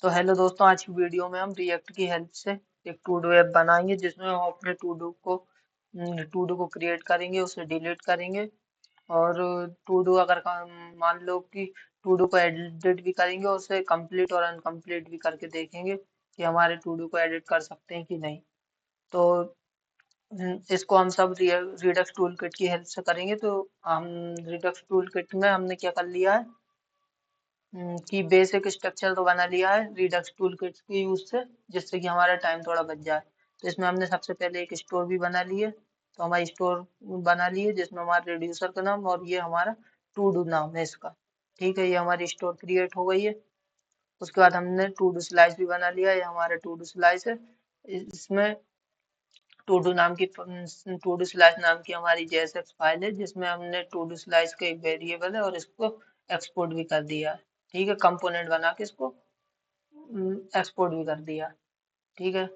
तो हेलो दोस्तों, आज की वीडियो में हम रिएक्ट की हेल्प से एक टू डू ऐप बनाएंगे जिसमें हम अपने टू डू को क्रिएट करेंगे, उसे डिलीट करेंगे और टू डू अगर मान लो कि टू डू को एडिट भी करेंगे, उसे कंप्लीट और अनकंप्लीट भी करके देखेंगे कि हमारे टू डू को एडिट कर सकते हैं कि नहीं। तो इसको हम सब रिडक्स टूल किट की हेल्प से करेंगे। तो हम रिडक्स टूल किट में हमने क्या कर लिया है कि बेसिक स्ट्रक्चर तो बना लिया है रिडक्स टूल किट के यूज से, जिससे कि हमारा टाइम थोड़ा बच जाए। तो इसमें हमने सबसे पहले एक स्टोर भी बना ली है। तो हमारी स्टोर बना ली है जिसमें हमारा रिड्यूसर का नाम और ये हमारा टू डू नाम है इसका। ठीक है, ये हमारी स्टोर क्रिएट हो गई है। उसके बाद हमने टू डू स्लाइस भी बना लिया है, ये हमारा टू डू स्लाइस है। इसमें टू डू स्लाइस नाम की हमारी JSX फाइल है जिसमें हमने टू डू स्लाइस का एक वेरिएबल है और इसको एक्सपोर्ट भी कर दिया है। ठीक है, कंपोनेंट बना के इसको एक्सपोर्ट भी कर दिया। ठीक है,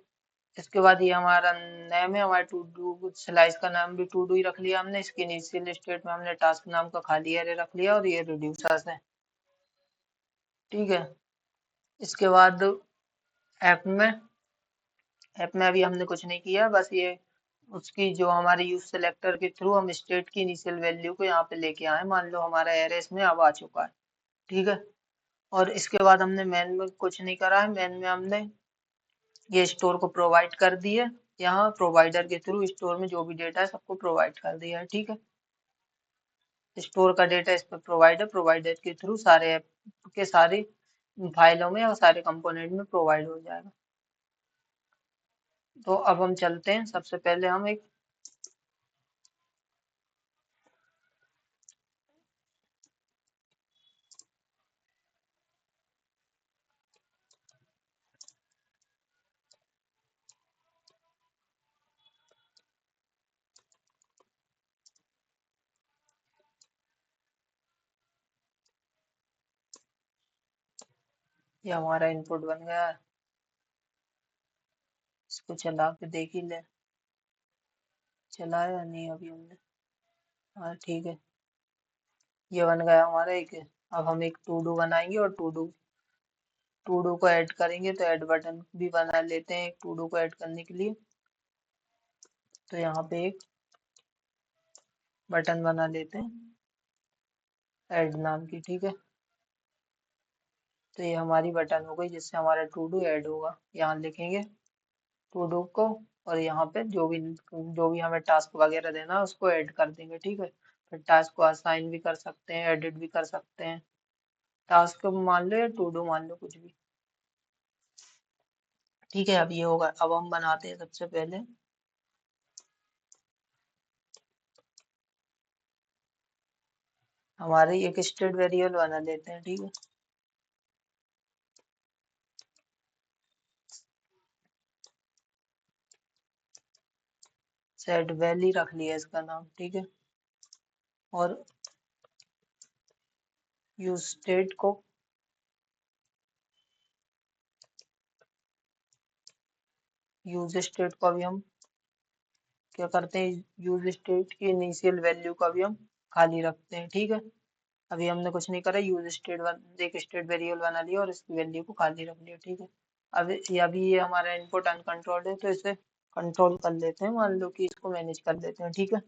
इसके बाद ये हमारा नेम है, हमारे टू डू स्लाइस का नाम भी टू डू ही रख लिया हमने। इसके इनिशियल स्टेट में हमने टास्क नाम का खाली एरे रख लिया और ये रिड्यूसर्स है। ठीक है, इसके बाद ऐप में ऐप में अभी हमने कुछ नहीं किया, बस ये उसकी जो हमारे यूज सेलेक्टर के थ्रू हम स्टेट की इनिशियल वैल्यू को यहाँ पे लेके आए। मान लो हमारा एरे इसमें अब आ चुका है। ठीक है, और इसके बाद हमने मेन में कुछ नहीं करा है। मेन में हमने ये स्टोर को प्रोवाइड कर दी है, यहाँ प्रोवाइडर के थ्रू स्टोर में जो भी डेटा है सबको प्रोवाइड कर दिया है। ठीक है, स्टोर का डेटा इस पर प्रोवाइडर के थ्रू सारे ऐप के सारी फाइलों में और सारे कंपोनेंट में प्रोवाइड हो जाएगा। तो अब हम चलते हैं, सबसे पहले हम एक ये हमारा इनपुट बन गया है, इसको चला के देख ही ले, चलाया या नहीं अभी हमने। हाँ ठीक है, ये बन गया हमारा एक। अब हम एक टू डू बनाएंगे और टू डू को ऐड करेंगे। तो ऐड बटन भी बना लेते हैं एक टू डू को ऐड करने के लिए। तो यहाँ पे एक बटन बना लेते हैं ऐड नाम की। ठीक है, तो ये हमारी बटन हो गई जिससे हमारा टू डू ऐड होगा। यहाँ लिखेंगे टू डू को और यहाँ पे जो भी हमें टास्क वगैरह देना है उसको ऐड कर देंगे। ठीक है, फिर टास्क को असाइन भी कर सकते हैं, एडिट भी कर सकते हैं। टास्क मान लो या टू डू मान लो, कुछ भी। ठीक है, अब ये होगा। अब हम बनाते हैं सबसे पहले हमारे एक स्टेट वेरिएबल बना लेते हैं। ठीक है, सेट वैली रख लिया इसका नाम। ठीक है, और यूज स्टेट को अभी हम क्या करते हैं, यूज स्टेट की इनिशियल वैल्यू को अभी हम खाली रखते हैं। ठीक है, अभी हमने कुछ नहीं करा, एक स्टेट वेरिएबल बना लिया और इसकी वैल्यू को खाली रख लिया। ठीक है, अभी ये हमारा इनपुट अनकंट्रोल्ड है तो इसे कंट्रोल कर लेते हैं, मान लो कि इसको मैनेज कर लेते हैं। ठीक है,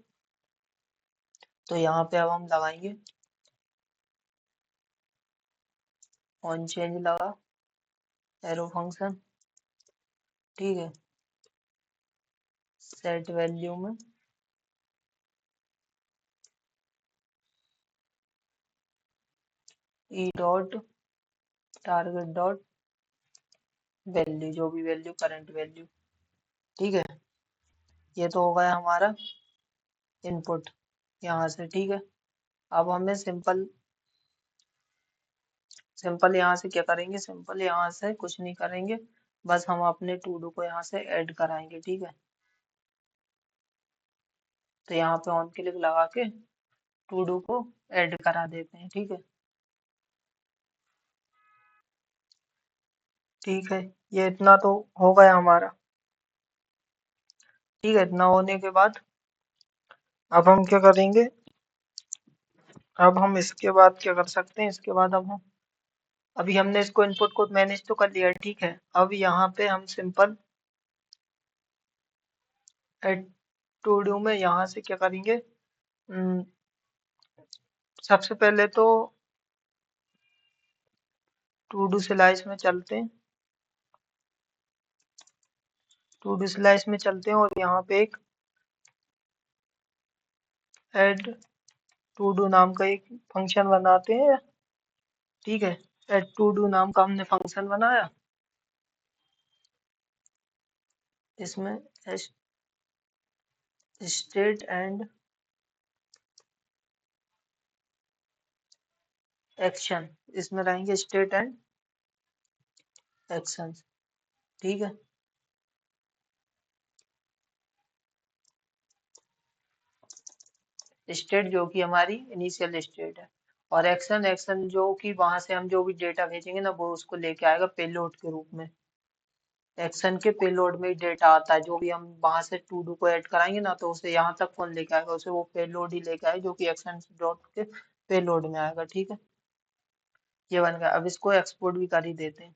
तो यहाँ पे अब हम लगाएंगे ऑन चेंज लगा एरो फंक्शन। ठीक है, सेट वैल्यू में E dot target dot value, जो भी वैल्यू करंट वैल्यू। ठीक है, ये तो हो गया हमारा इनपुट यहाँ से। ठीक है, अब हमें सिंपल सिंपल यहाँ से क्या करेंगे, सिंपल यहाँ से कुछ नहीं करेंगे, बस हम अपने टू डू को यहाँ से ऐड कराएंगे। ठीक है, तो यहाँ पे ऑन क्लिक लगा के टू डू को ऐड करा देते हैं। ठीक है, ठीक है, ये इतना तो हो गया हमारा। ठीक है, इतना होने के बाद अब हम क्या करेंगे, अब हम इसके बाद क्या कर सकते हैं, इसके बाद अब हम अभी हमने इसको इनपुट को मैनेज तो कर लिया, ठीक है। अब यहाँ पे हम सिंपल एड टू डू में यहाँ से क्या करेंगे, सबसे पहले तो टू डू स्लाइस में चलते हैं, टू डू स्लाइस में चलते हैं और यहाँ पे एक एड टू डू नाम का एक फंक्शन बनाते हैं, ठीक है। एड टू डू नाम का हमने फंक्शन बनाया, इसमें स्टेट एंड एक्शन, इसमें रहेंगे स्टेट एंड एक्शन, ठीक है। स्टेट जो कि हमारी इनिशियल स्टेट है, और एक्शन एक्शन जो कि वहां से हम जो भी डेटा भेजेंगे ना वो उसको लेके आएगा पेलोड के रूप में। एक्शन के पेलोड में ही डेटा आता है, जो भी हम वहां से टू डू को ऐड कराएंगे ना तो उसे यहाँ तक कौन लेके आएगा, उसे वो पेलोड ही लेके आएगा जो कि एक्शन डॉट के पेलोड में आएगा, ठीक है। ये बन गया। अब इसको एक्सपोर्ट भी कर ही देते हैं।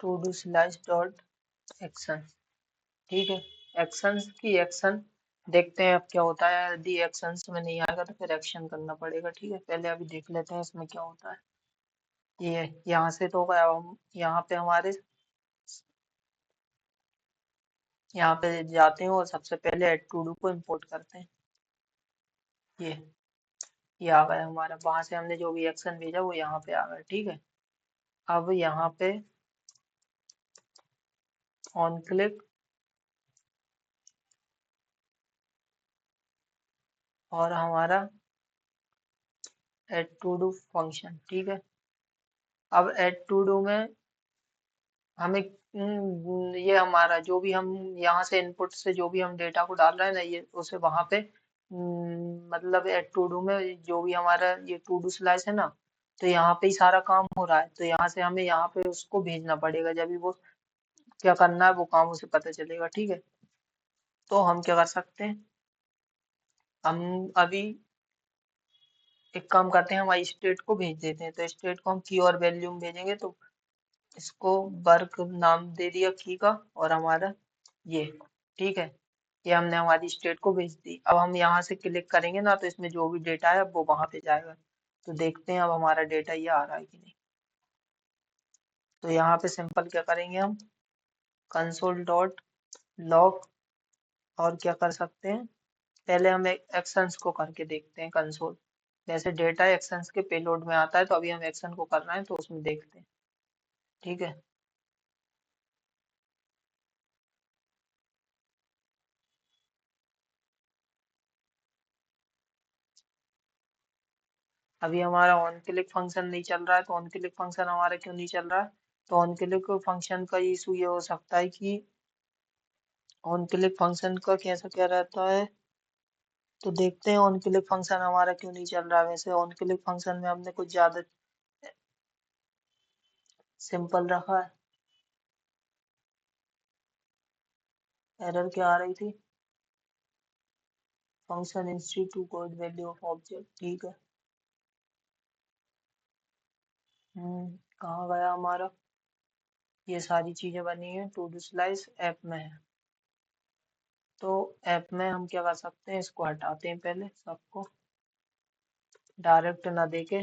To do slash dot action, ठीक है। एक्शंस की एक्शन देखते हैं अब क्या होता है, यदि एक्शंस में नहीं आएगा तो फिर एक्शन करना पड़ेगा, ठीक है। पहले अभी देख लेते हैं इसमें क्या होता है। ये यहाँ से तो गया, हम यहाँ पे हमारे यहाँ पे जाते हैं और सबसे पहले एड टू डू को इम्पोर्ट करते हैं। ये ये आ गया हमारा, वहां से हमने जो भी एक्शन भेजा वो यहाँ पे आ गया, ठीक है। अब यहाँ पे ऑन क्लिक और हमारा एड टू डू फंक्शन, ठीक है। अब एड टू डू में हमें ये हमारा जो भी हम यहाँ से इनपुट से जो भी हम डेटा को डाल रहे हैं ना, ये उसे वहां पे मतलब एड टू डू में जो भी हमारा ये टू डू स्लाइस है ना, तो यहाँ पे ही सारा काम हो रहा है, तो यहाँ से हमें यहाँ पे उसको भेजना पड़ेगा, जब भी वो क्या करना है वो काम उसे पता चलेगा, ठीक है। तो हम क्या कर सकते हैं, हम अभी एक काम करते हैं, हमारी स्टेट को भेज देते हैं, तो स्टेट को हम की और वैल्यू में भेजेंगे, तो इसको वर्क नाम दे दिया की का, और हमारा ये, ठीक है। ये हमने हमारी स्टेट को भेज दी। अब हम यहाँ से क्लिक करेंगे ना तो इसमें जो भी डेटा है वो वहां पे जाएगा, तो देखते हैं अब हमारा डेटा ये आ रहा है कि नहीं। तो यहाँ पे सिंपल क्या करेंगे हम, कंसोल डॉट लॉग, और क्या कर सकते हैं, पहले हम एक्शंस को करके देखते हैं कंसोल, जैसे डेटा एक्शंस के पेलोड में आता है, तो अभी हम एक्शन को कर रहे हैं तो उसमें देखते हैं, ठीक है। अभी हमारा ऑन क्लिक फंक्शन नहीं चल रहा है, तो ऑन क्लिक फंक्शन हमारा क्यों नहीं चल रहा है, तो ऑन क्लिक फंक्शन का इशू ये हो सकता है कि ऑन क्लिक फंक्शन का कैसा क्या रहता है, तो देखते हैं ऑन क्लिक फंक्शन हमारा क्यों नहीं चल रहा है। वैसे ऑन क्लिक फंक्शन में हमने कुछ ज्यादा सिंपल रखा है। एरर क्या आ रही थी, function institute to code value of object, ठीक है। कहाँ गया हमारा, ये सारी चीजें बनी है टू डू स्लाइस ऐप में है, तो ऐप में हम क्या कर सकते हैं, इसको हटाते हैं पहले सबको, डायरेक्ट ना देके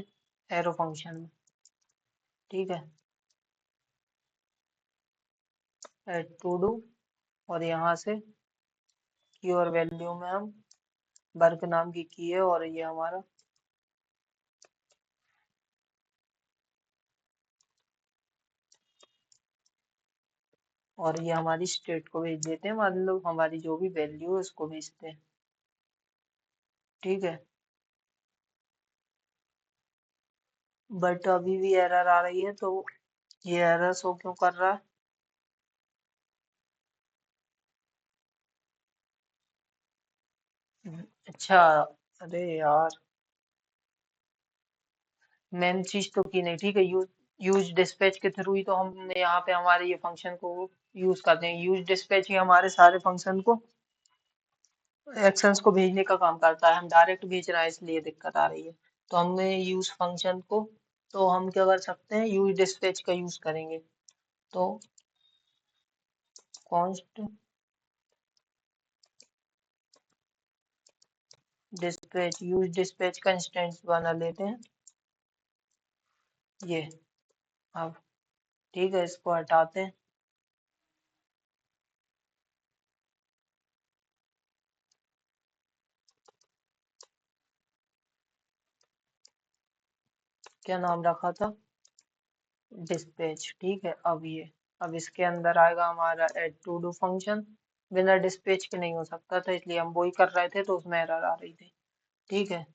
एरो फंक्शन में, ठीक है। एड टू डू, और यहाँ से की और वैल्यू में हम वर्क नाम की है, और ये हमारा और ये हमारी स्टेट को भेज देते हैं, मतलब हमारी जो भी वैल्यू है उसको भेजते हैं, ठीक है। बट अभी भी एरर आ रही है, तो ये एरर शो क्यों कर रहा है, अच्छा, अरे यार, मेन चीज तो की नहीं, ठीक है। यूज डिस्पैच के थ्रू ही तो हम यहाँ पे हमारे ये फंक्शन को यूज करते हैं। यूज डिस्पैच ही हमारे सारे फंक्शन को, एक्शंस को भेजने का काम करता है। हम डायरेक्ट भेज रहे हैं इसलिए दिक्कत आ रही है। तो हमें यूज फंक्शन को, तो हम क्या कर सकते हैं, यूज डिस्पैच का यूज करेंगे। तो कॉन्स्ट डिस्पैच, यूज डिस्पैच का इंस्टेंस बना लेते हैं ये। अब ठीक है, इसको हटाते हैं। क्या नाम रखा था, डिस्पैच, ठीक है। अब ये, अब इसके अंदर आएगा हमारा एड टू डू फंक्शन। बिना डिस्पैच के नहीं हो सकता था, इसलिए हम वही कर रहे थे तो उसमें एरर आ रही थी, ठीक है।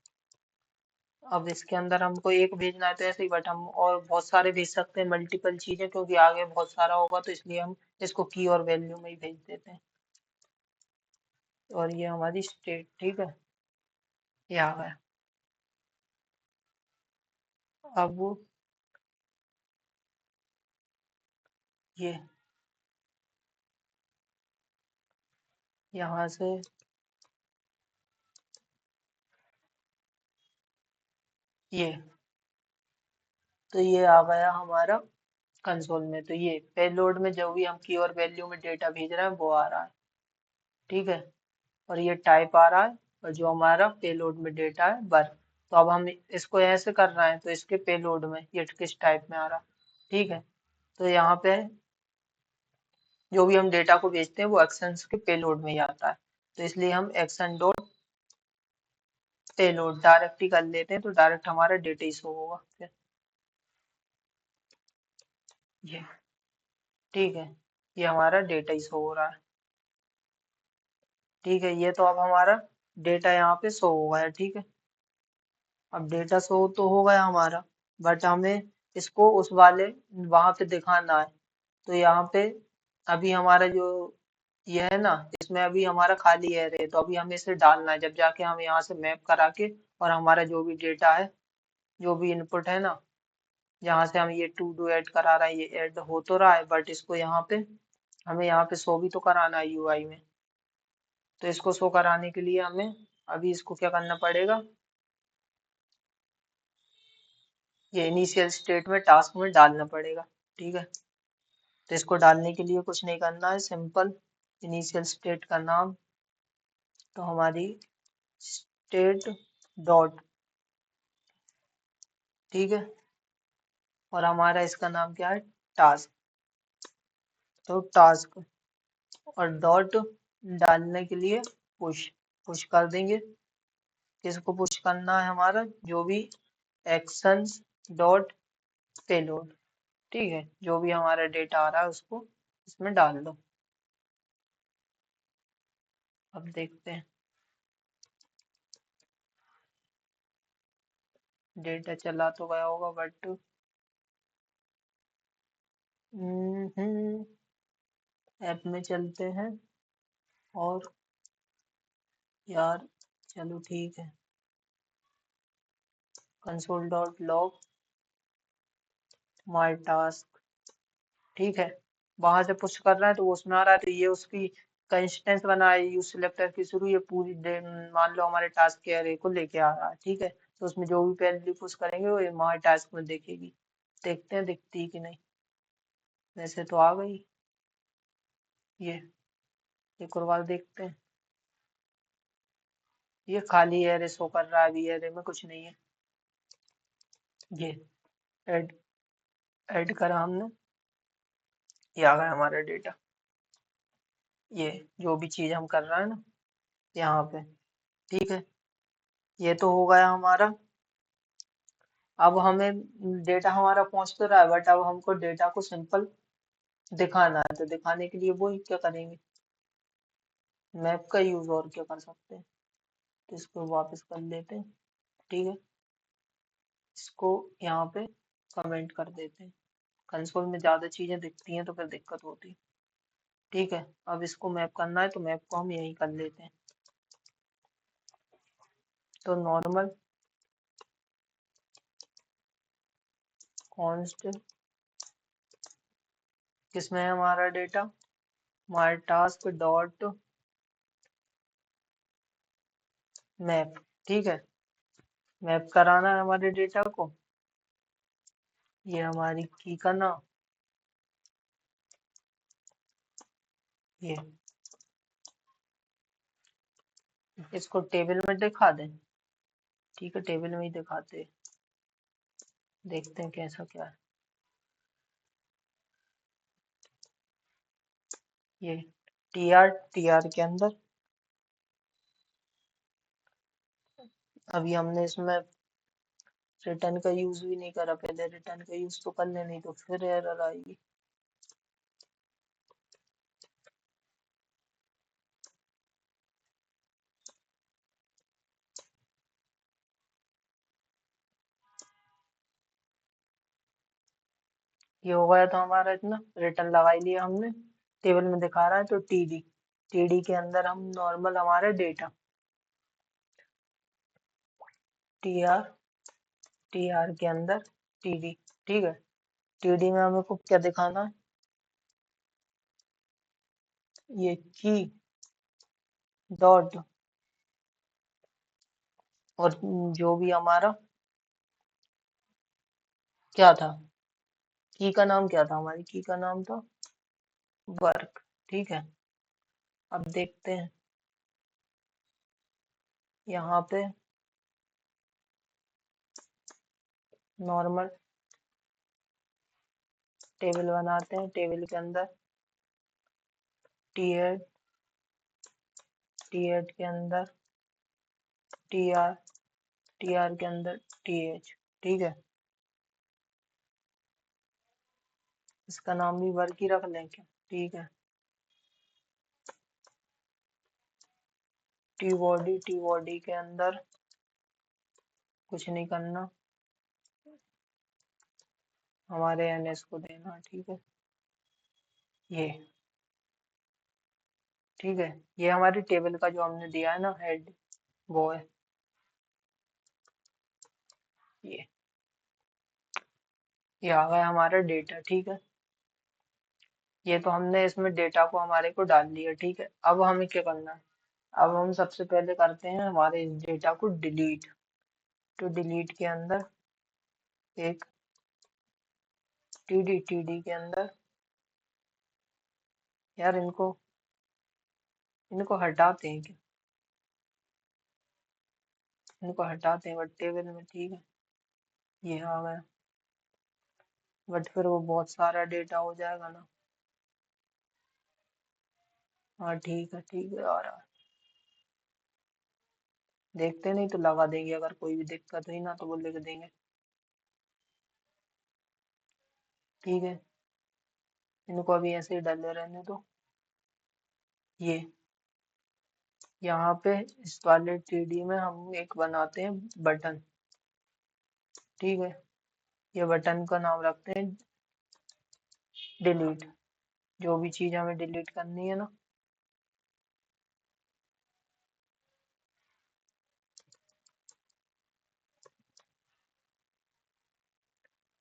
अब इसके अंदर हमको एक भेजना है तो ऐसे ही, बट हम और बहुत सारे भेज सकते हैं, मल्टीपल चीजें, क्योंकि आगे बहुत सारा होगा तो इसलिए हम इसको की और वैल्यू में ही भेज देते हैं। और ये हमारी स्टेट, ठीक है, ये आ गया। अब वो ये यहाँ से ये, तो ये आ गया हमारा कंसोल में। तो ये पेलोड में जो भी हम की और वैल्यू में डेटा भेज रहे हैं वो आ रहा है, ठीक है। और ये टाइप आ रहा है, और जो हमारा पेलोड में डेटा है बर। तो अब हम इसको ऐसे कर रहे हैं तो इसके पेलोड में ये किस टाइप में आ रहा, ठीक है। तो यहाँ पे जो भी हम डेटा को भेजते हैं वो एक्शंस के पेलोड में ही आता है। तो इसलिए हम एक्शन डॉट पेलोड डायरेक्ट ही कर लेते हैं, तो डायरेक्ट हमारा डेटा ही शो होगा फिर। ये ठीक है, ये हमारा डेटा ही शो हो रहा है, ठीक है। ये तो अब हमारा डेटा यहाँ पे शो हो गया, ठीक है। अब डेटा शो तो हो गया हमारा, बट हमें इसको उस वाले वहां पे दिखाना है। तो यहाँ पे अभी हमारा जो ये है ना, इसमें अभी हमारा खाली है, तो अभी हमें इसे डालना है, जब जाके हम यहाँ से मैप करा के, और हमारा जो भी डेटा है, जो भी इनपुट है ना, जहाँ से हम ये टू डू ऐड करा रहे हैं, ये ऐड हो तो रहा है, बट इसको यहाँ पे हमें यहाँ पे शो भी तो कराना है यूआई में। तो इसको शो कराने के लिए हमें अभी इसको क्या करना पड़ेगा, ये इनिशियल स्टेट में टास्क में डालना पड़ेगा, ठीक है। तो इसको डालने के लिए कुछ नहीं करना है, सिंपल इनिशियल स्टेट का नाम, तो हमारी स्टेट डॉट, ठीक है। और हमारा इसका नाम क्या है, टास्क। तो टास्क और डॉट डालने के लिए पुश, पुश कर देंगे। किसको पुश करना है, हमारा जो भी एक्शंस डॉट पेलोड, ठीक है। जो भी हमारा डेटा आ रहा है उसको इसमें डाल दो। अब देखते हैं, डेटा चला तो गया होगा, बट ऐप में चलते हैं। और यार, चलो ठीक है, console dot log my task, ठीक है। वहां से पुश कर रहा है तो वो उसमें आ रहा है, तो ये उसकी कंस्टेंस बना है यूज सिलेक्टर के शुरू, ये पूरी मान लो हमारे टास्क के अरे को लेके आ रहा है, ठीक है। तो उसमें जो भी वैल्यू पुश करेंगे वो हमारे टास्क में देखेगी। देखते हैं दिखती है कि नहीं, वैसे तो आ गई ये। एक और बार देखते हैं, ये खाली एरे शो कर रहा है, अभी एरे में कुछ नहीं है। ये ऐड ऐड करा हमने, ये आ गया हमारा डेटा। ये जो भी चीज हम कर रहे हैं ना यहाँ पे, ठीक है। ये तो हो गया हमारा। अब हमें डेटा हमारा पहुंच तो रहा है, बट अब हमको डेटा को सिंपल दिखाना है, तो दिखाने के लिए वो ही क्या करेंगे, मैप का यूज, और क्या कर सकते हैं। तो इसको वापस कर लेते हैं, ठीक है। इसको यहाँ पे कमेंट कर देते हैं, कंसोल में ज्यादा चीजें दिखती हैं तो फिर दिक्कत होती है, ठीक है। अब इसको मैप करना है तो मैप को हम यही कर लेते हैं। तो नॉर्मल कॉन्स्ट किसमें है हमारा डेटा, हमारे टास्क डॉट मैप। ठीक है, मैप कराना है हमारे डेटा को। ये हमारी की का नाम, ये इसको टेबल में दिखा दें। ठीक है, टेबल में ही दिखाते हैं, देखते हैं कैसा क्या है। ये टी आर के अंदर अभी हमने इसमें रिटर्न का यूज भी नहीं करा, पहले रिटर्न का यूज तो कर ले, नहीं तो फिर एरर आएगी। ये हो गया तो हमारा इतना रिटर्न लगा ही लिया हमने, टेबल में दिखा रहा है तो टीडी के अंदर हम नॉर्मल हमारे डेटा टीआर टीआर के अंदर टीडी। ठीक है, टीडी में हमें को क्या दिखाना है, ये की डॉट और जो भी हमारा क्या था, की का नाम क्या था, हमारी की का नाम था वर्क। ठीक है, अब देखते हैं यहाँ पे नॉर्मल टेबल बनाते हैं, टेबल के अंदर टी एड के अंदर टी आर के अंदर TH। ठीक है, इसका नाम भी वर्क ही रख लें क्या। ठीक है, टी बॉडी के अंदर कुछ नहीं करना, हमारे NS को देना। ठीक है, ये ठीक है, ये हमारी टेबल का जो हमने दिया है ना हेड, वो है ये ये आ गया हमारा डेटा। ठीक है, ये तो हमने इसमें डेटा को हमारे को डाल दिया। ठीक है, अब हमें क्या करना है, अब हम सबसे पहले करते हैं हमारे इस डेटा को डिलीट। तो डिलीट के अंदर एक टीडी के अंदर, यार इनको इनको हटाते हैं क्या, इनको हटाते हैं बट टेबल में। ठीक है, ये आ गया, बट फिर वो बहुत सारा डेटा हो जाएगा ना। हाँ ठीक है आ रहा है, देखते नहीं तो लगा देंगे, अगर कोई भी दिक्कत हुई ना तो वो लिख देंगे। ठीक है, इनको अभी ऐसे ही डले रहने दो। ये यहाँ पे इस वाले टीडी में हम एक बनाते हैं बटन। ठीक है, ये बटन का नाम रखते हैं डिलीट, जो भी चीज हमें डिलीट करनी है ना।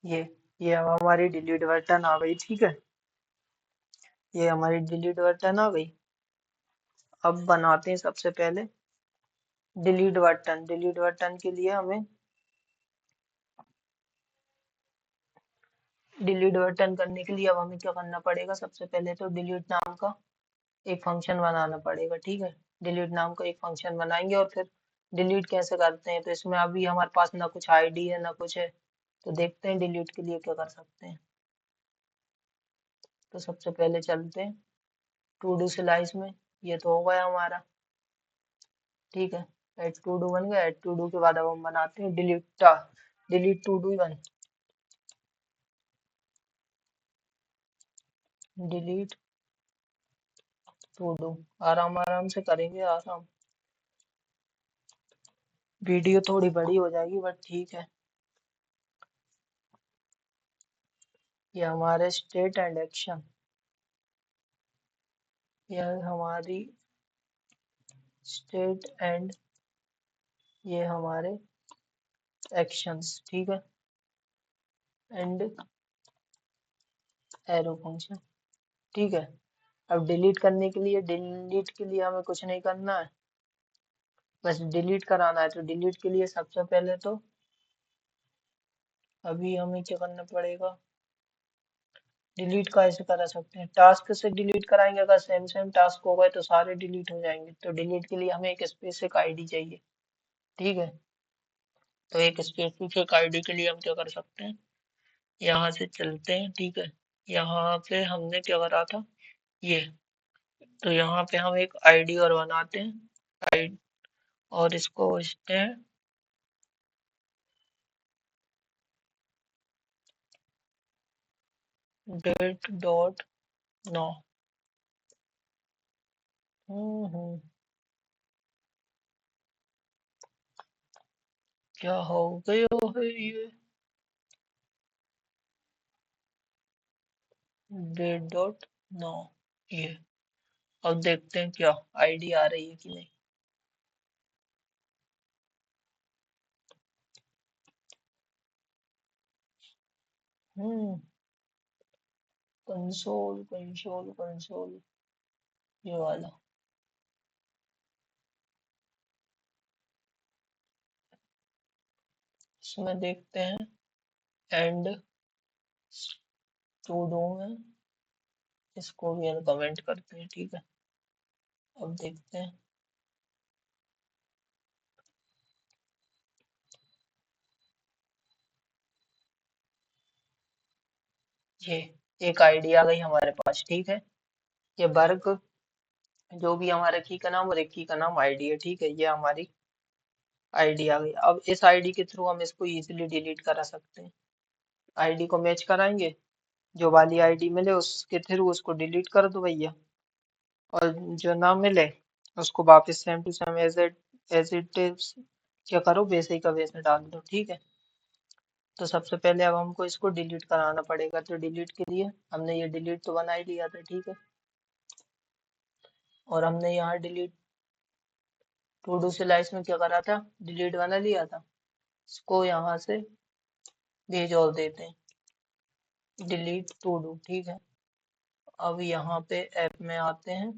ये ये अब हमारी डिलीट बटन आ गई। ठीक है, ये हमारी डिलीट बटन आ गई। अब बनाते हैं सबसे पहले डिलीट बटन के लिए हमें डिलीट बटन करने के लिए अब हमें क्या करना पड़ेगा, सबसे पहले तो डिलीट नाम का एक फंक्शन बनाना पड़ेगा। ठीक है, डिलीट नाम का एक फंक्शन बनाएंगे और फिर डिलीट कैसे करते हैं, तो इसमें अभी हमारे पास ना कुछ आईडी है ना कुछ है, तो देखते हैं डिलीट के लिए क्या कर सकते हैं। तो सबसे पहले चलते हैं टू डू स्लाइस में, ये तो हो गया हमारा। ठीक है, एड टू डू बन गया। एड टू डू के बाद अब हम बनाते हैं delete to do one, delete to do. आराम आराम से करेंगे, आराम, वीडियो थोड़ी बड़ी हो जाएगी बट ठीक है। ये हमारे स्टेट एंड एक्शन, यह हमारी स्टेट एंड ये हमारे एक्शंस। ठीक है, एंड एरो फंक्शन। ठीक है। अब डिलीट के लिए हमें कुछ नहीं करना है, बस डिलीट कराना है। तो डिलीट के लिए सबसे पहले तो अभी हमें क्या करना पड़ेगा, डिलीट का ऐसे करा सकते हैं, टास्क से डिलीट कराएंगे। अगर सेम सेम टास्क हो गए तो सारे डिलीट हो जाएंगे। तो डिलीट के लिए हमें एक स्पेसिफिक आईडी चाहिए। ठीक है। तो एक स्पेसिफिक आईडी के लिए हम क्या कर सकते हैं, यहाँ से चलते हैं। ठीक है। यहाँ पे हमने क्या करा था, ये। तो यहाँ पे हम एक आईडी और बनाते हैं, आई और इसको भेजते हैं डेट डॉट नो। हम्म, क्या हो गया है ये, डेट डॉट नो, ये। अब देखते हैं क्या आईडी आ रही है कि नहीं। हम्म, कंसोल कंसोल कंसोल, ये वाला। इसमें देखते हैं एंड स्टूडो में, इसको भी कमेंट करते हैं। ठीक है। अब देखते हैं, ये एक आईडी आ गई हमारे पास। ठीक है। ये वर्ग जो भी हमारा की का नाम और एक की का नाम आईडी है। ठीक है। ये हमारी आईडी आ गई। अब इस आईडी के थ्रू हम इसको इजीली डिलीट करा सकते हैं। आईडी को मैच कराएंगे, जो वाली आईडी मिले उसके थ्रू उसको डिलीट कर दो भैया। और जो ना मिले उसको वापस same to same as it is क्या करो, वैसे ही का वैसे डाल दो। ठीक है। तो सबसे पहले अब हमको इसको डिलीट कराना पड़ेगा। तो डिलीट के लिए हमने ये डिलीट तो बना ही लिया था। ठीक है। और हमने यहाँ डिलीट टू डू से लाइस्ट में क्या करा था, डिलीट बना लिया था। इसको यहाँ से भेज और देते हैं, डिलीट टू डू। ठीक है। अब यहाँ पे ऐप में आते हैं,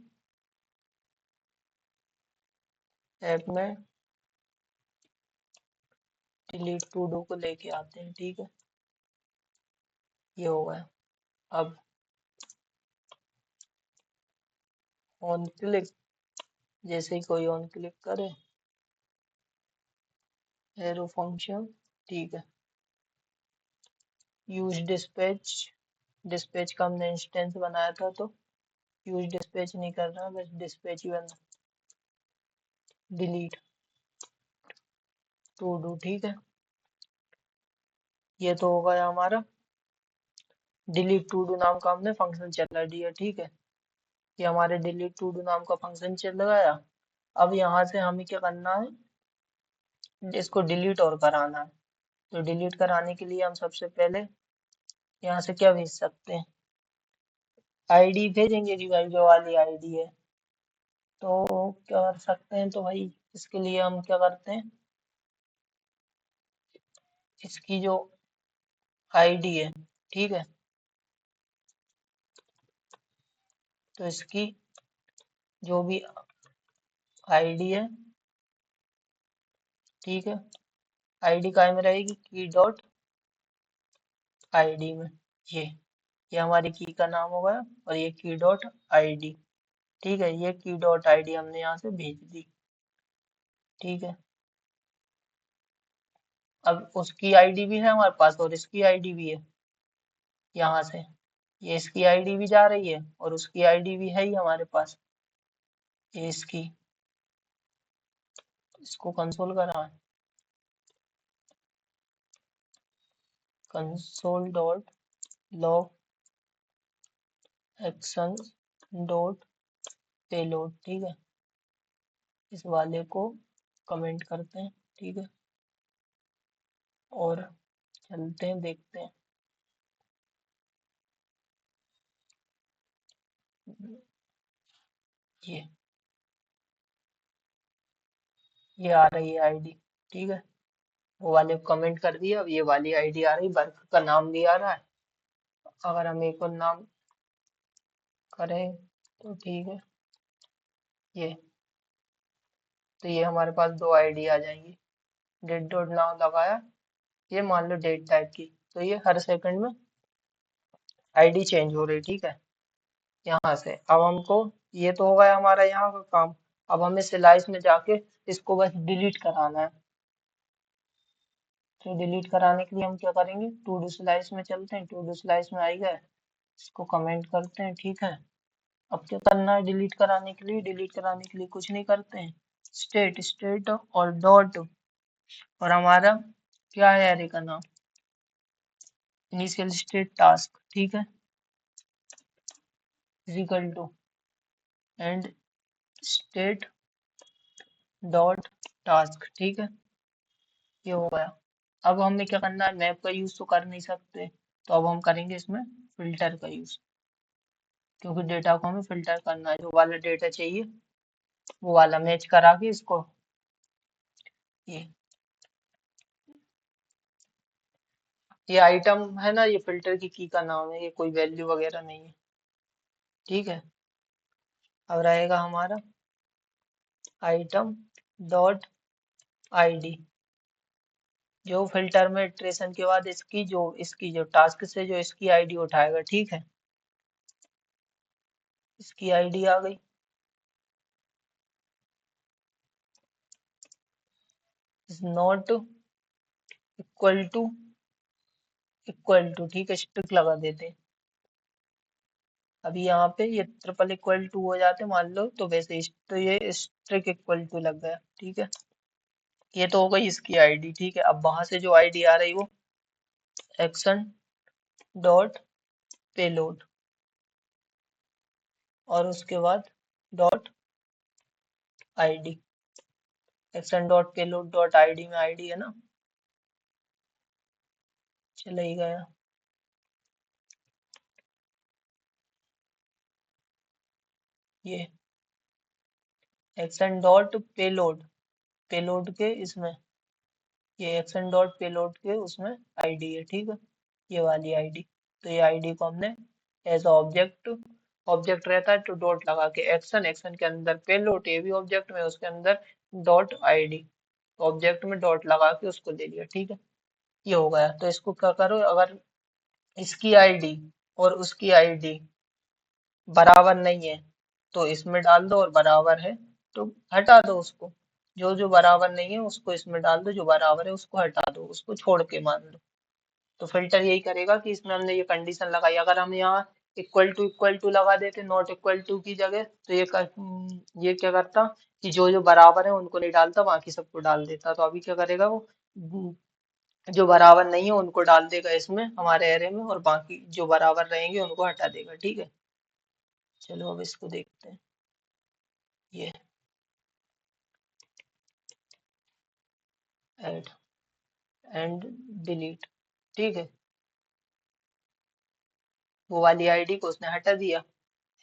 ऐप में डिलीट टू डू को लेके आते हैं। ठीक है। ये हो गया। अब ऑन क्लिक, जैसे ही कोई ऑन क्लिक करे, एरो फंक्शन। ठीक है। यूज डिस्पैच, डिस्पैच का हमने इंस्टेंस बनाया था, तो यूज डिस्पैच नहीं कर रहा, बस डिस्पैच ही बना, डिलीट टू डू। ठीक है। ये तो हो गया हमारा, डिलीट टू डू नाम का हमने फंक्शन चला दिया। ठीक है। ये हमारे डिलीट टू डू नाम का फंक्शन चल गया। अब यहाँ से हमें क्या करना है, इसको डिलीट और कराना है। तो डिलीट कराने के लिए हम सबसे पहले यहाँ से क्या भेज सकते हैं, आईडी भेजेंगे कि भाई जो वाली आईडी है। तो क्या कर सकते हैं, तो भाई इसके लिए हम क्या करते हैं, इसकी जो आईडी है। ठीक है। तो इसकी जो भी आईडी है, ठीक है, आईडी काय में रहेगी, की डॉट आईडी में। ये हमारी की का नाम हो गया, और ये की डॉट आईडी। ठीक है। ये की डॉट आईडी हमने यहाँ से भेज दी। ठीक है। अब उसकी आईडी भी है हमारे पास और इसकी आईडी भी है। यहाँ से ये इसकी आईडी भी जा रही है और उसकी आईडी भी है ही हमारे पास, ये इसकी। इसको कंसोल करा है, console dot log action dot payload. ठीक है। इस वाले को कमेंट करते हैं। ठीक है। और चलते हैं, देखते हैं। ये ये आ रही है आईडी। ठीक है। वो वाले को कमेंट कर दिया। अब ये वाली आईडी आ रही, वर्क का नाम भी आ रहा है। अगर हम एक और नाम करें तो ठीक है। ये तो ये हमारे पास दो आईडी आ जाएंगी। डेट डॉट नाउ लगाया, ये मान लो डेट टाइप की, तो ये हर सेकंड में आईडी चेंज हो रही, ठीक है। यहाँ से अब हमको, ये तो हो गया हमारा यहाँ का काम। अब हमें स्लाइस में जाके इसको बस डिलीट कराना है। तो डिलीट कराने के लिए हम क्या करेंगे, टू डू स्लाइस में चलते हैं। टू डू स्लाइस में आई गए, इसको कमेंट करते हैं, ठीक है। अब क्या करना है डिलीट कराने के लिए, डिलीट कराने के लिए कुछ नहीं करते हैं। स्टेट स्टेट और डॉट, और हमारा क्या है एरे का नाम, इनिशियल स्टेट टास्क, ठीक है, is equal to and state dot task, ठीक है। ये हो गया। अब हमें क्या करना है, मैप का यूज तो कर नहीं सकते, तो अब हम करेंगे इसमें फिल्टर का यूज, क्योंकि डेटा को हमें फिल्टर करना है। जो वाला डेटा चाहिए वो वाला मैच करा के इसको, ये आइटम है ना, ये फिल्टर की का नाम है, ये कोई वैल्यू वगैरह नहीं है, ठीक है। अब रहेगा हमारा आइटम डॉट आईडी, जो फिल्टर में इटरेशन के बाद इसकी जो टास्क से जो इसकी आईडी उठाएगा, ठीक है। इसकी आईडी आ गई, इज नॉट इक्वल टू, ठीक है, स्ट्रिक लगा देते। अभी यहाँ पे ये ट्रिपल इक्वल टू हो जाते मान लो, तो वैसे तो ये स्ट्रिक इक्वल टू लग गया, ठीक है। ये तो हो गई इसकी आईडी, ठीक है। अब वहां से जो आईडी आ रही वो एक्शन डॉट पेलोड, और उसके बाद dot ID. Action dot payload dot ID में आईडी है ना, चला ही गया। ये एक्शन डॉट पेलोड, पेलोड के इसमें, ये एक्शन डॉट पेलोड के उसमें आईडी है, ठीक है, ये वाली आईडी। तो ये आईडी को हमने एज ऑब्जेक्ट, ऑब्जेक्ट रहता है तो डॉट लगा के, एक्शन, एक्शन के अंदर पेलोड, ये भी ऑब्जेक्ट में, उसके अंदर डॉट आईडी, ऑब्जेक्ट में डॉट लगा के उसको दे दिया, ठीक है। ये हो गया। तो इसको क्या करो, अगर इसकी आईडी और उसकी आईडी बराबर नहीं है तो इसमें डाल दो, और बराबर है तो हटा दो उसको। जो जो बराबर नहीं है उसको इसमें डाल दो, जो बराबर है उसको हटा दो, उसको छोड़ के मान लो। तो फिल्टर यही करेगा कि इसमें हमने ये कंडीशन लगाई। अगर हम यहाँ इक्वल टू लगा देते नॉट इक्वल टू की जगह, तो ये क्या करता कि जो जो बराबर है उनको नहीं डालता, बाकी सबको डाल देता। तो अभी क्या करेगा वो, जो बराबर नहीं है उनको डाल देगा इसमें हमारे एरे में, और बाकी जो बराबर रहेंगे उनको हटा देगा, ठीक है। चलो अब इसको देखते हैं। ये ऐड एंड डिलीट, ठीक है। वो वाली आईडी को उसने हटा दिया,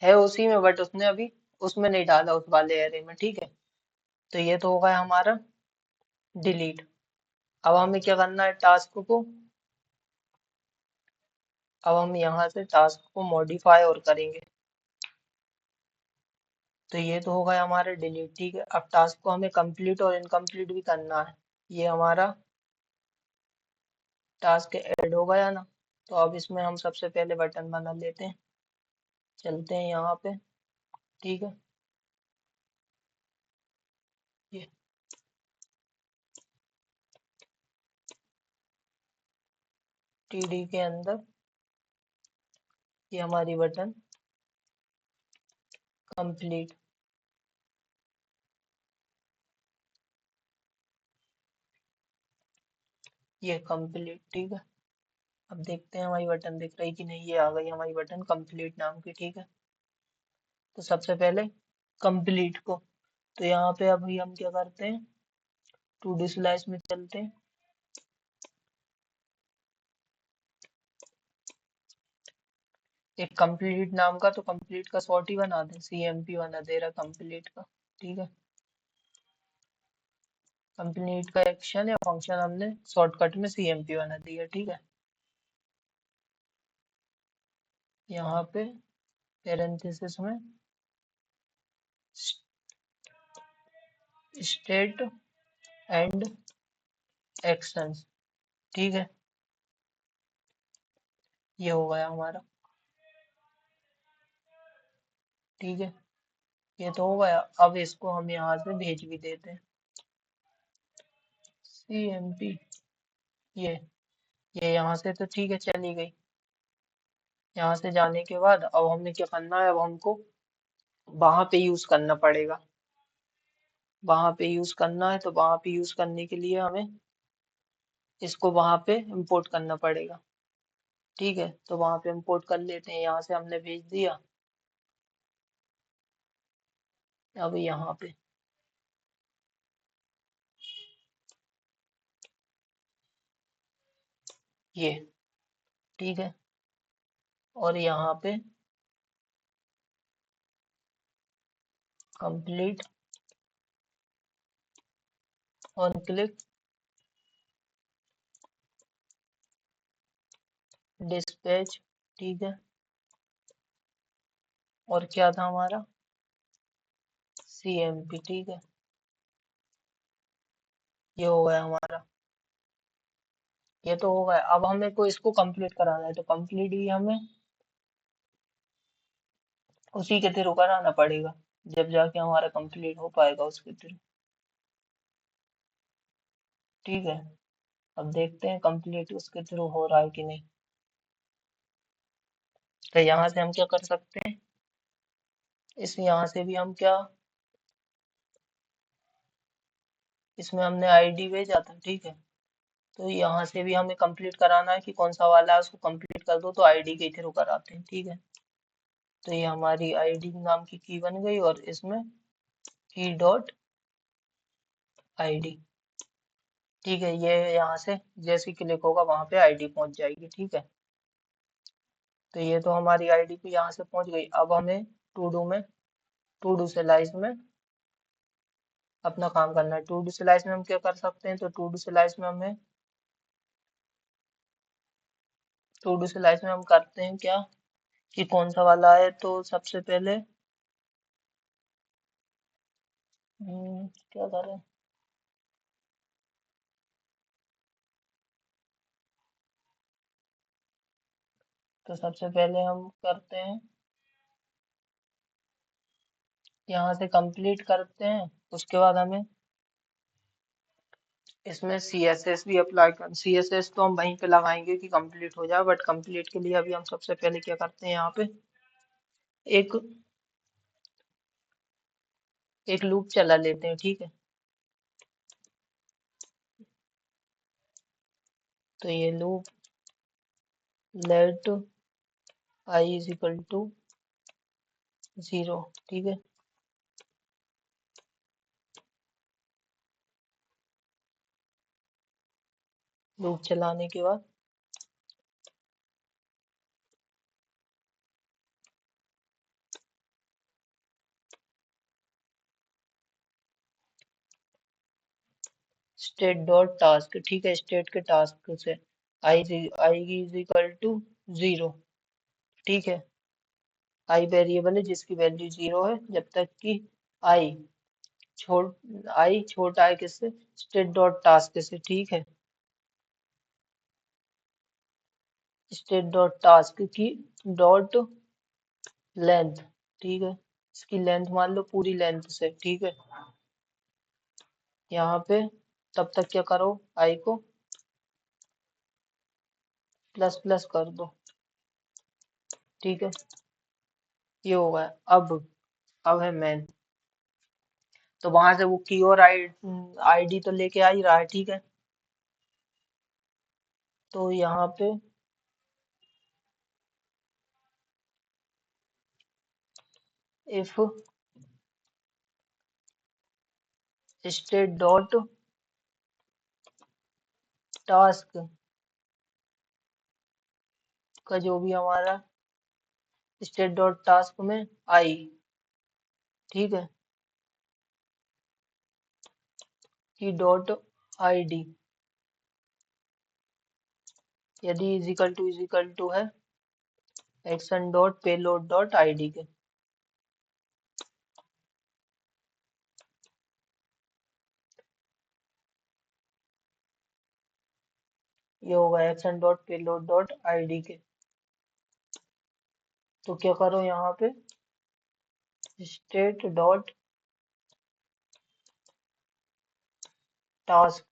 है उसी में, बट उसने अभी उसमें नहीं डाला, उस वाले एरे में, ठीक है। तो ये तो होगा हमारा डिलीट। अब हमें क्या करना है, टास्क को, अब हम यहाँ से टास्क को मॉडिफाई और करेंगे। तो ये तो होगा हमारा डिलीट, ठीक है। अब टास्क को हमें कंप्लीट और इनकम्प्लीट भी करना है। ये हमारा टास्क ऐड हो गया ना, तो अब इसमें हम सबसे पहले बटन बना लेते हैं। चलते हैं यहाँ पे, ठीक है। ये टीडी के अंदर ये हमारी बटन कंप्लीट, ये कंप्लीट, ठीक है। अब देखते हैं हमारी बटन दिख रही कि नहीं, ये आ गई हमारी बटन कंप्लीट नाम की, ठीक है। तो सबसे पहले कंप्लीट को, तो यहाँ पे अभी हम क्या करते हैं, टू डी स्लाइस में चलते हैं। एक कंप्लीट नाम का, तो कंप्लीट का शॉर्ट ही बना दें, CMP बना दे रहा कंप्लीट का, ठीक है। कंप्लीट का एक्शन या फंक्शन हमने शॉर्टकट में CMP बना दिया, ठीक है। यहाँ पे पेरेंथेसिस में स्टेट एंड एक्शंस, ठीक है। ये हो गया हमारा, ठीक है। ये तो हो गया। अब इसको हम यहाँ से भेज भी देते हैं, CMP। ये यहाँ से तो ठीक है, चली गई। यहाँ से जाने के बाद अब हमने क्या करना है, अब हमको वहां पे यूज करना पड़ेगा। वहां पे यूज करना है तो वहां पे यूज करने के लिए हमें इसको वहां पे इंपोर्ट करना पड़ेगा, ठीक है। तो वहां पे इंपोर्ट कर लेते हैं, यहाँ से हमने भेज दिया। अब यहाँ पे ये, ठीक है। और यहाँ पे कंप्लीट ऑन क्लिक डिस्पैच, ठीक है। और क्या था हमारा, CMP, ठीक है। ये हो गया हमारा, ये तो हो गया। अब हमें को इसको कंप्लीट कराना है, तो कंप्लीट भी हमें उसी के थ्रू कराना पड़ेगा, जब जाके हमारा कंप्लीट हो पाएगा उसके थ्रू, ठीक है। अब देखते हैं कंप्लीट उसके थ्रू हो रहा है कि नहीं। तो यहाँ से हम क्या कर सकते हैं, इस यहाँ से भी हम क्या, इसमें हमने आईडी भेजा था, ठीक है। तो यहाँ से भी हमें कंप्लीट कराना है कि कौन सा वाला है, उसको कंप्लीट कर दो तो आईडी के थ्रू कराते हैं, ठीक है। तो ये हमारी आईडी नाम की की बन गई और इसमें की डॉट आईडी, ठीक है। ये यहाँ से जैसे क्लिक होगा वहां पे आईडी पहुंच जाएगी, ठीक है। तो ये तो हमारी आईडी पे यहाँ से पहुंच गई। अब हमें टू डू में, टू डू स्लाइस में अपना काम करना है। टू डू स्लाइस में हम क्या कर सकते हैं, तो टू डू स्लाइस में हमें, टू डू स्लाइस में हम करते हैं क्या कि कौन सा वाला है। तो सबसे पहले क्या करें, तो सबसे पहले हम करते हैं, यहाँ से कंप्लीट करते हैं। उसके बाद हमें इसमें CSS भी अप्लाई कर, CSS तो हम वहीं पे लगाएंगे कि कंप्लीट हो जाए, बट कंप्लीट के लिए अभी हम सबसे पहले क्या करते हैं, यहाँ पे एक एक लूप चला लेते हैं, ठीक है। तो ये loop let I is equal to 0, ठीक है। लूप चलाने के बाद स्टेट डॉट टास्क, ठीक है। स्टेट के टास्क से आई इज इक्वल टू 0, ठीक है। आई वेरिएबल है जिसकी वैल्यू 0 है, जब तक कि आई आई छोटा है किससे, स्टेट डॉट टास्क से, ठीक है। स्टेट डॉट टास्क की डॉट लेंथ, ठीक है। इसकी लेंथ मान लो पूरी लेंथ से, ठीक है। यहाँ पे तब तक क्या करो, आई को प्लस प्लस कर दो, ठीक है। ये हो गया। अब है मेन, तो वहां से वो की और आईडी तो लेके आ ही रहा है, ठीक है। तो यहाँ पे इफ स्टेट डॉट टास्क का जो भी हमारा स्टेट डॉट टास्क में आई, ठीक है, की डॉट आई डी यदि इज इक्वल टू है action dot payload dot I D के। ये होगा action dot payload dot I D के। तो क्या करो यहाँ पे स्टेट डॉट टास्क,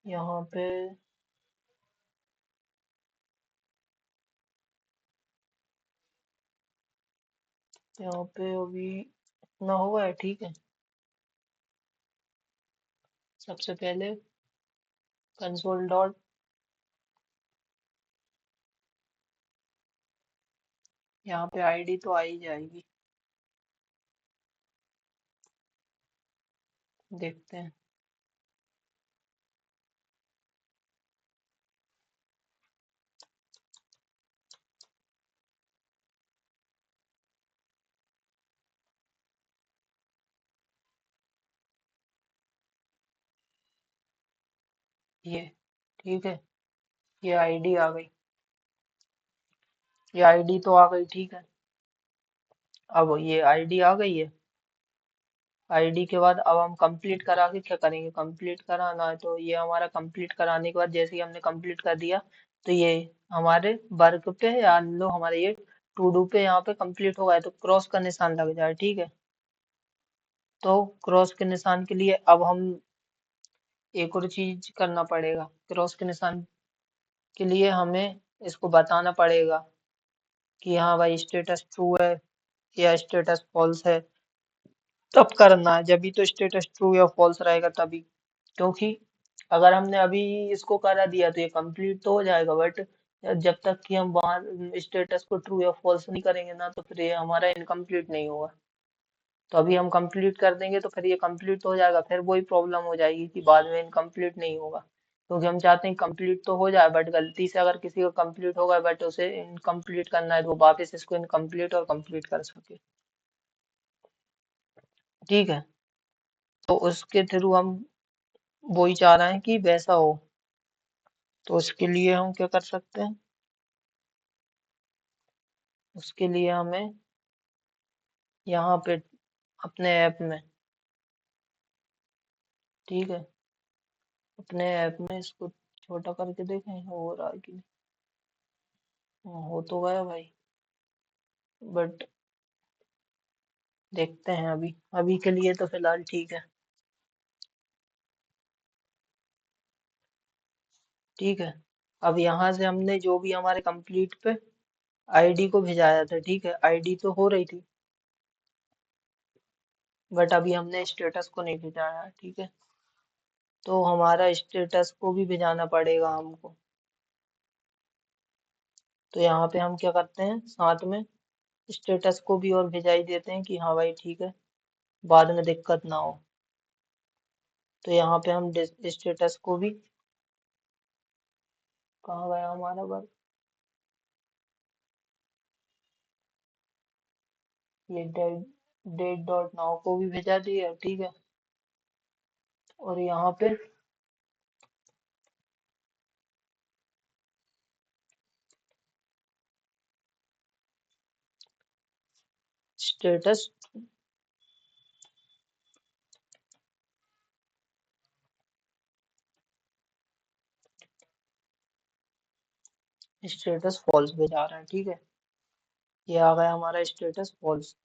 यहाँ पे अभी इतना हुआ है, ठीक है। सबसे पहले कंसोल डॉट, यहाँ पे आईडी तो आ ही जाएगी, देखते हैं। ये ठीक है, ये आईडी आ गई, ये आईडी तो आ गई, ठीक है। अब ये आईडी आ गई है। आईडी के बाद अब हम कंप्लीट करा के क्या करेंगे, कंप्लीट कराना है तो ये हमारा कंप्लीट कराने के बाद जैसे ही हमने कंप्लीट कर दिया तो ये हमारे वर्क पे या लो हमारे ये टू डू पे यहाँ पे कंप्लीट हो गया, तो क्रॉस का निशान लग जाए, ठीक है। तो क्रॉस के निशान के लिए अब हम एक और चीज करना पड़ेगा। क्रॉस के निशान के लिए हमें इसको बताना पड़ेगा कि हाँ भाई स्टेटस ट्रू है या स्टेटस फॉल्स है, तब करना है। जब भी तो स्टेटस ट्रू या फॉल्स रहेगा तभी, क्योंकि अगर हमने अभी इसको करा दिया तो ये कंप्लीट तो हो जाएगा, बट जब तक कि हम वहां स्टेटस को ट्रू या फॉल्स नहीं करेंगे ना तो फिर ये हमारा इनकम्प्लीट नहीं होगा। तो अभी हम कंप्लीट कर देंगे तो फिर ये कंप्लीट तो हो जाएगा, फिर वही प्रॉब्लम हो जाएगी कि बाद में इनकम्प्लीट नहीं होगा, क्योंकि हम चाहते हैं कंप्लीट तो हो जाए, बट गलती से अगर किसी का कंप्लीट होगा बट उसे इनकम्प्लीट करना है तो वो वापस इसको इनकम्प्लीट और कंप्लीट कर सके, ठीक है। तो उसके थ्रू हम वही चाह रहे हैं कि वैसा हो। तो उसके लिए हम क्या कर सकते हैं, उसके लिए हमें यहाँ पे अपने ऐप में, ठीक है, अपने ऐप में इसको छोटा करके देखें हो रहा है कि नहीं। हाँ, हो तो गया भाई, बट देखते हैं। अभी अभी के लिए तो फिलहाल ठीक है, ठीक है। अब यहाँ से हमने जो भी हमारे कंप्लीट पे आईडी को भिजाया था, ठीक है, आईडी तो हो रही थी, बट अभी हमने स्टेटस को नहीं भिजाया है, ठीक है। तो हमारा स्टेटस को भी भिजाना पड़ेगा हमको। तो यहाँ पे हम क्या करते हैं, साथ में स्टेटस को भी और भिजा ही देते हैं कि हाँ भाई ठीक है, बाद में दिक्कत ना हो। तो यहाँ पे हम स्टेटस को भी, कहाँ गया हमारा वर्क, ये डेट डेट डॉट नाउ को भी भेजा दिया, ठीक है। और यहाँ पे स्टेटस स्टेटस फॉल्स भेजा रहा है, ठीक है। ये आ गया हमारा स्टेटस फॉल्स।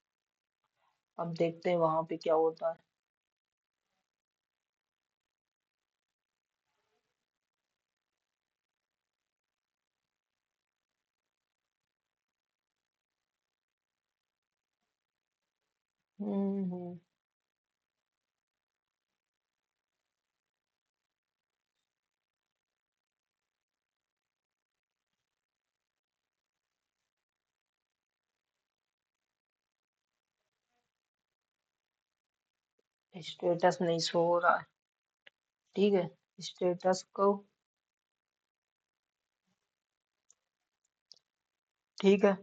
अब देखते हैं वहां पे क्या होता है। हम्म। स्टेटस नहीं शो हो रहा है, ठीक है। स्टेटस को, ठीक है,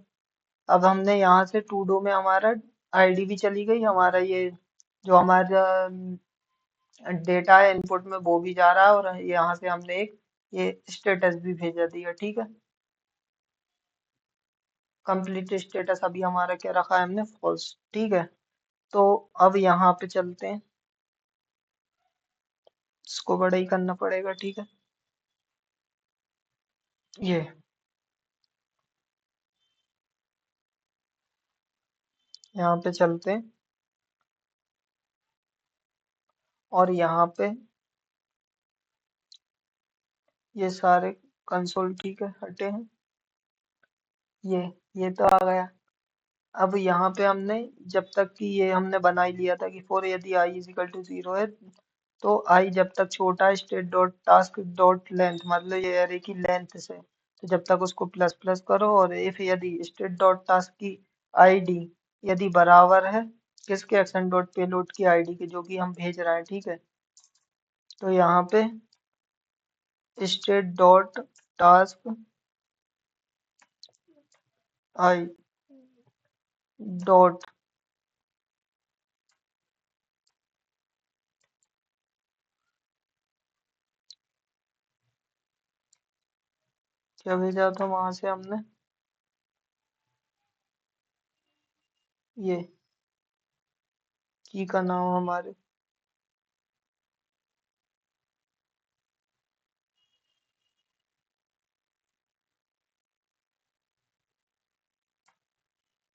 अब हमने यहाँ से टू डू में हमारा आईडी भी चली गई, हमारा ये जो हमारा डेटा है इनपुट में वो भी जा रहा है, और यहाँ से हमने एक ये स्टेटस भी भेजा दिया। ठीक है, कंप्लीट स्टेटस अभी हमारा क्या रखा है हमने, फॉल्स। ठीक है, तो अब यहाँ पे चलते हैं, इसको बड़ा ही करना पड़ेगा। ठीक है, ये यहाँ पे चलते हैं, और यहाँ पे ये सारे कंसोल ठीक है हटे हैं, ये ये तो आ गया। अब यहाँ पे हमने जब तक कि ये हमने बना ही लिया था कि फॉर यदि आई इज इक्वल टू 0 है, तो आई जब तक छोटा है state dot task dot length, मतलब ये एरे की लेंथ से, तो जब तक उसको प्लस प्लस करो, और इफ यदि स्टेट डॉट टास्क की आईडी यदि बराबर है किसके, एक्शन डॉट पेलोड की आईडी के, जो कि हम भेज रहे हैं। ठीक है, तो यहाँ पे state dot task I dot, क्या भेजा था वहां से हमने, ये की का नाम हमारे,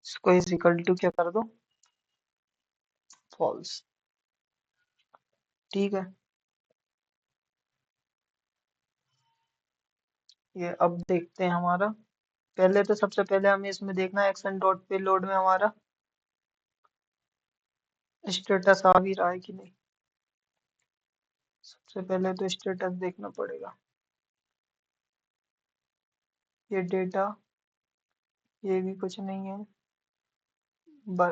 इसको इज इक्वल टू क्या कर दो, फॉल्स। ठीक है, ये अब देखते हैं हमारा, पहले तो सबसे पहले हमें इसमें देखना है एक्शन डॉट पे लोड में हमारा स्टेटस आ भी रहा है कि नहीं। सबसे पहले तो स्टेटस देखना पड़ेगा, ये डेटा ये भी कुछ नहीं है,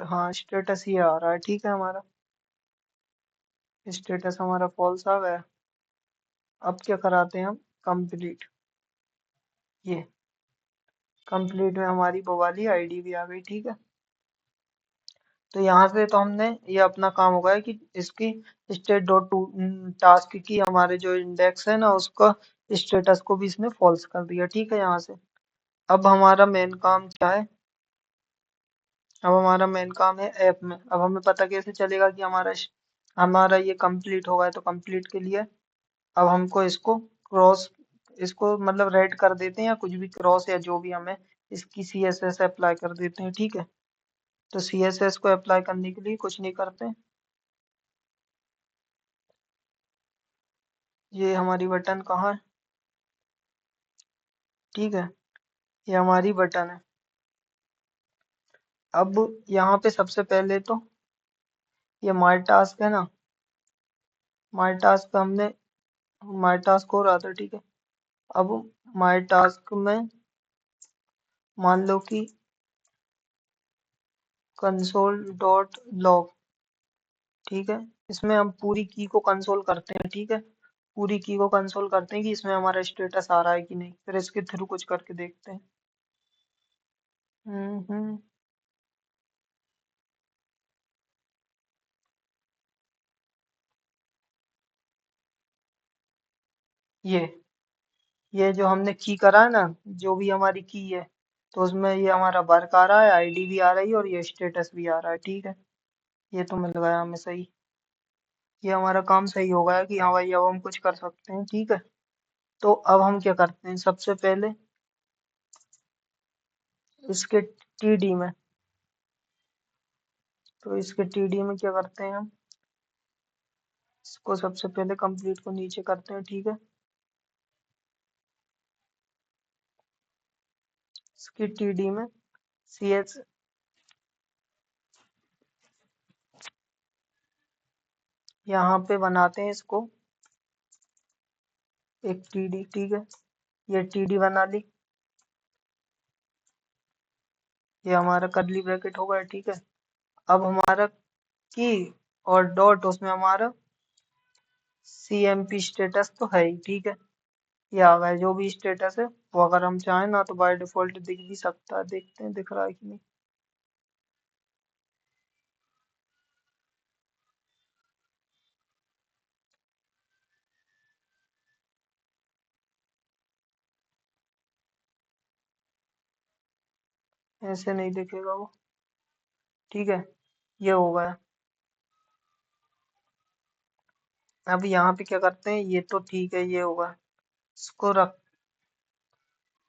हाँ स्टेटस ये आ रहा है। ठीक है, हमारा स्टेटस हमारा फॉल्स आ गया। अब क्या कराते हैं हम, कंप्लीट, ये कंप्लीट में हमारी वो वाली आईडी भी आ गई। ठीक है, तो यहाँ से तो हमने ये अपना काम हो गया कि इसकी स्टेट डॉट टू टास्क की हमारे जो इंडेक्स है ना उसका स्टेटस को भी इसने फॉल्स कर दिया। ठीक है, यहाँ से अब हमारा मेन काम क्या है, अब हमारा मेन काम है ऐप में। अब हमें पता कैसे चलेगा कि हमारा ये कंप्लीट हो गया है, तो कंप्लीट के लिए अब हमको इसको क्रॉस, इसको मतलब रेड कर देते हैं या कुछ भी क्रॉस या जो भी हमें इसकी CSS अप्लाई कर देते हैं। ठीक है, तो CSS को अप्लाई करने के लिए कुछ नहीं करते, ये हमारी बटन कहाँ है, ठीक है, ये हमारी बटन है। अब यहाँ पे सबसे पहले तो ये माई टास्क है ना, माई टास्क पे हमने, माई टास्क हो रहा था। ठीक है, अब माई टास्क में मान लो कि कंसोल डॉट लॉग, ठीक है, इसमें हम पूरी की को कंसोल करते हैं। ठीक है, पूरी की को कंसोल करते हैं कि इसमें हमारा स्टेटस आ रहा है कि नहीं, फिर इसके थ्रू कुछ करके देखते हैं। हम्म, ये ये जो हमने की करा है ना, जो भी हमारी की है, तो उसमें ये हमारा वर्क आ रहा है, आईडी भी आ रही है और ये स्टेटस भी आ रहा है। ठीक है, ये तो मिल गया हमें सही, ये हमारा काम सही हो गया कि हाँ भाई अब हम कुछ कर सकते हैं। ठीक है, तो अब हम क्या करते हैं, सबसे पहले इसके टीडी में, तो इसके टीडी में क्या करते हैं हम, इसको सबसे पहले कंप्लीट को नीचे करते हैं। ठीक है, इसकी टीडी में CS यहाँ पे बनाते हैं इसको एक टीडी। ठीक है, ये टीडी बना ली, ये हमारा करली ब्रैकेट हो गया। ठीक है, अब हमारा की और डॉट, उसमें हमारा CMP स्टेटस तो है ही। ठीक है, ये आ गया जो भी स्टेटस है वो, अगर हम चाहें ना तो बाय डिफॉल्ट दिख भी सकता है, देखते हैं दिख रहा है कि नहीं। ऐसे नहीं दिखेगा वो। ठीक है, ये हो गया। अब यहाँ पे क्या करते हैं, ये तो ठीक है, ये होगा। इसको रख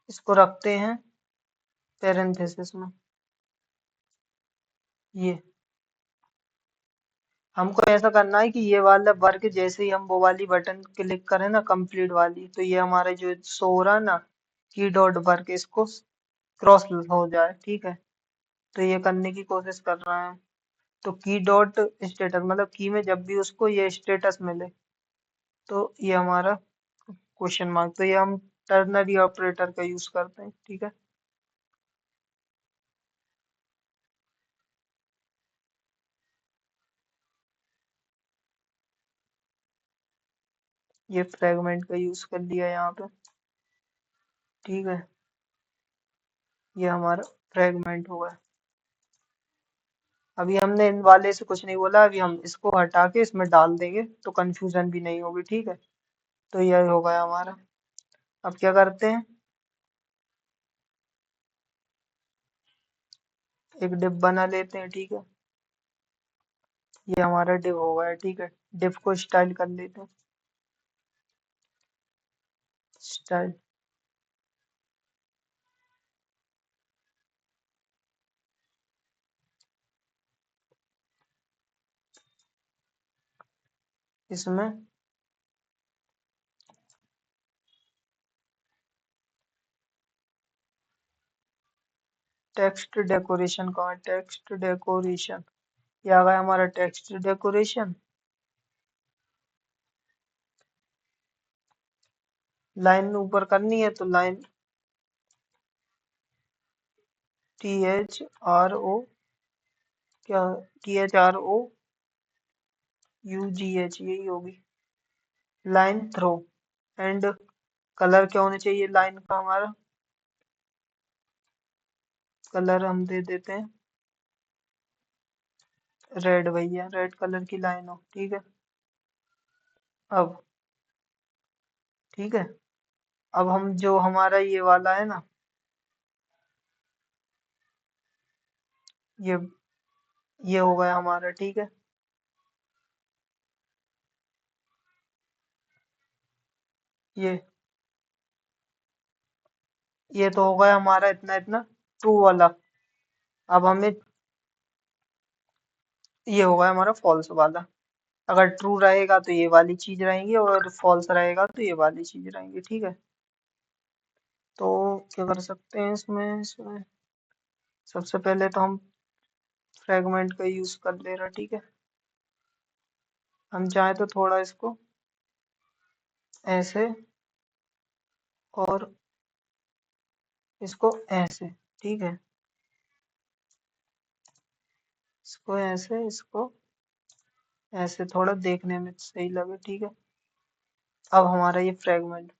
इसको रखते हैं पेरेंथेसिस में। ये हमको ऐसा करना है कि ये वाला वर्क जैसे ही हम वो वाली बटन क्लिक करें ना, कंप्लीट वाली, तो ये हमारा जो शो हो रहा है ना की डॉट वर्क, इसको क्रॉस हो जाए। ठीक है, तो ये करने की कोशिश कर रहे हैं। तो की डॉट स्टेटस मतलब की में जब भी उसको ये स्टेटस मिले तो ये हमारा क्वेश्चन मार्क, तो ये हम टर्नरी ऑपरेटर का यूज करते हैं। ठीक है, ये फ्रेगमेंट का यूज कर लिया यहाँ पे। ठीक है, ये हमारा फ्रेगमेंट होगा। अभी हमने इन वाले से कुछ नहीं बोला, अभी हम इसको हटा के इसमें डाल देंगे तो कंफ्यूजन भी नहीं होगी। ठीक है, तो यह हो गया हमारा। अब क्या करते हैं, एक डिव बना लेते हैं। ठीक है, ये हमारा डिव हो गया। ठीक है, डिव को स्टाइल कर लेते हैं। स्टाइल, इसमें टेक्स्ट डेकोरेशन कहाँ है, टेक्स्ट डेकोरेशन, ये आ गया हमारा टेक्स्ट डेकोरेशन। लाइन ऊपर करनी है तो लाइन THRO, क्या THROUGH, यही होगी लाइन थ्रो। एंड कलर क्या होना चाहिए लाइन का हमारा, कलर हम दे देते हैं रेड, भैया रेड कलर की लाइन हो। ठीक है, अब ठीक है, अब हम जो हमारा ये वाला है ना, ये ये हो गया हमारा। ठीक है, ये ये तो हो गया हमारा इतना इतना ट्रू वाला। अब हमें ये हो गया हमारा फॉल्स वाला। अगर ट्रू रहेगा तो ये वाली चीज रहेंगी और फॉल्स रहेगा तो ये वाली चीज रहेंगी। ठीक है, तो क्या कर सकते हैं इसमें सबसे पहले तो हम फ्रेगमेंट का यूज कर ले रहा। ठीक है, हम चाहे तो थोड़ा इसको ऐसे और इसको ऐसे। ठीक है, इसको ऐसे, इसको ऐसे, थोड़ा देखने में सही लगे। ठीक है, अब हमारा ये फ्रेगमेंट,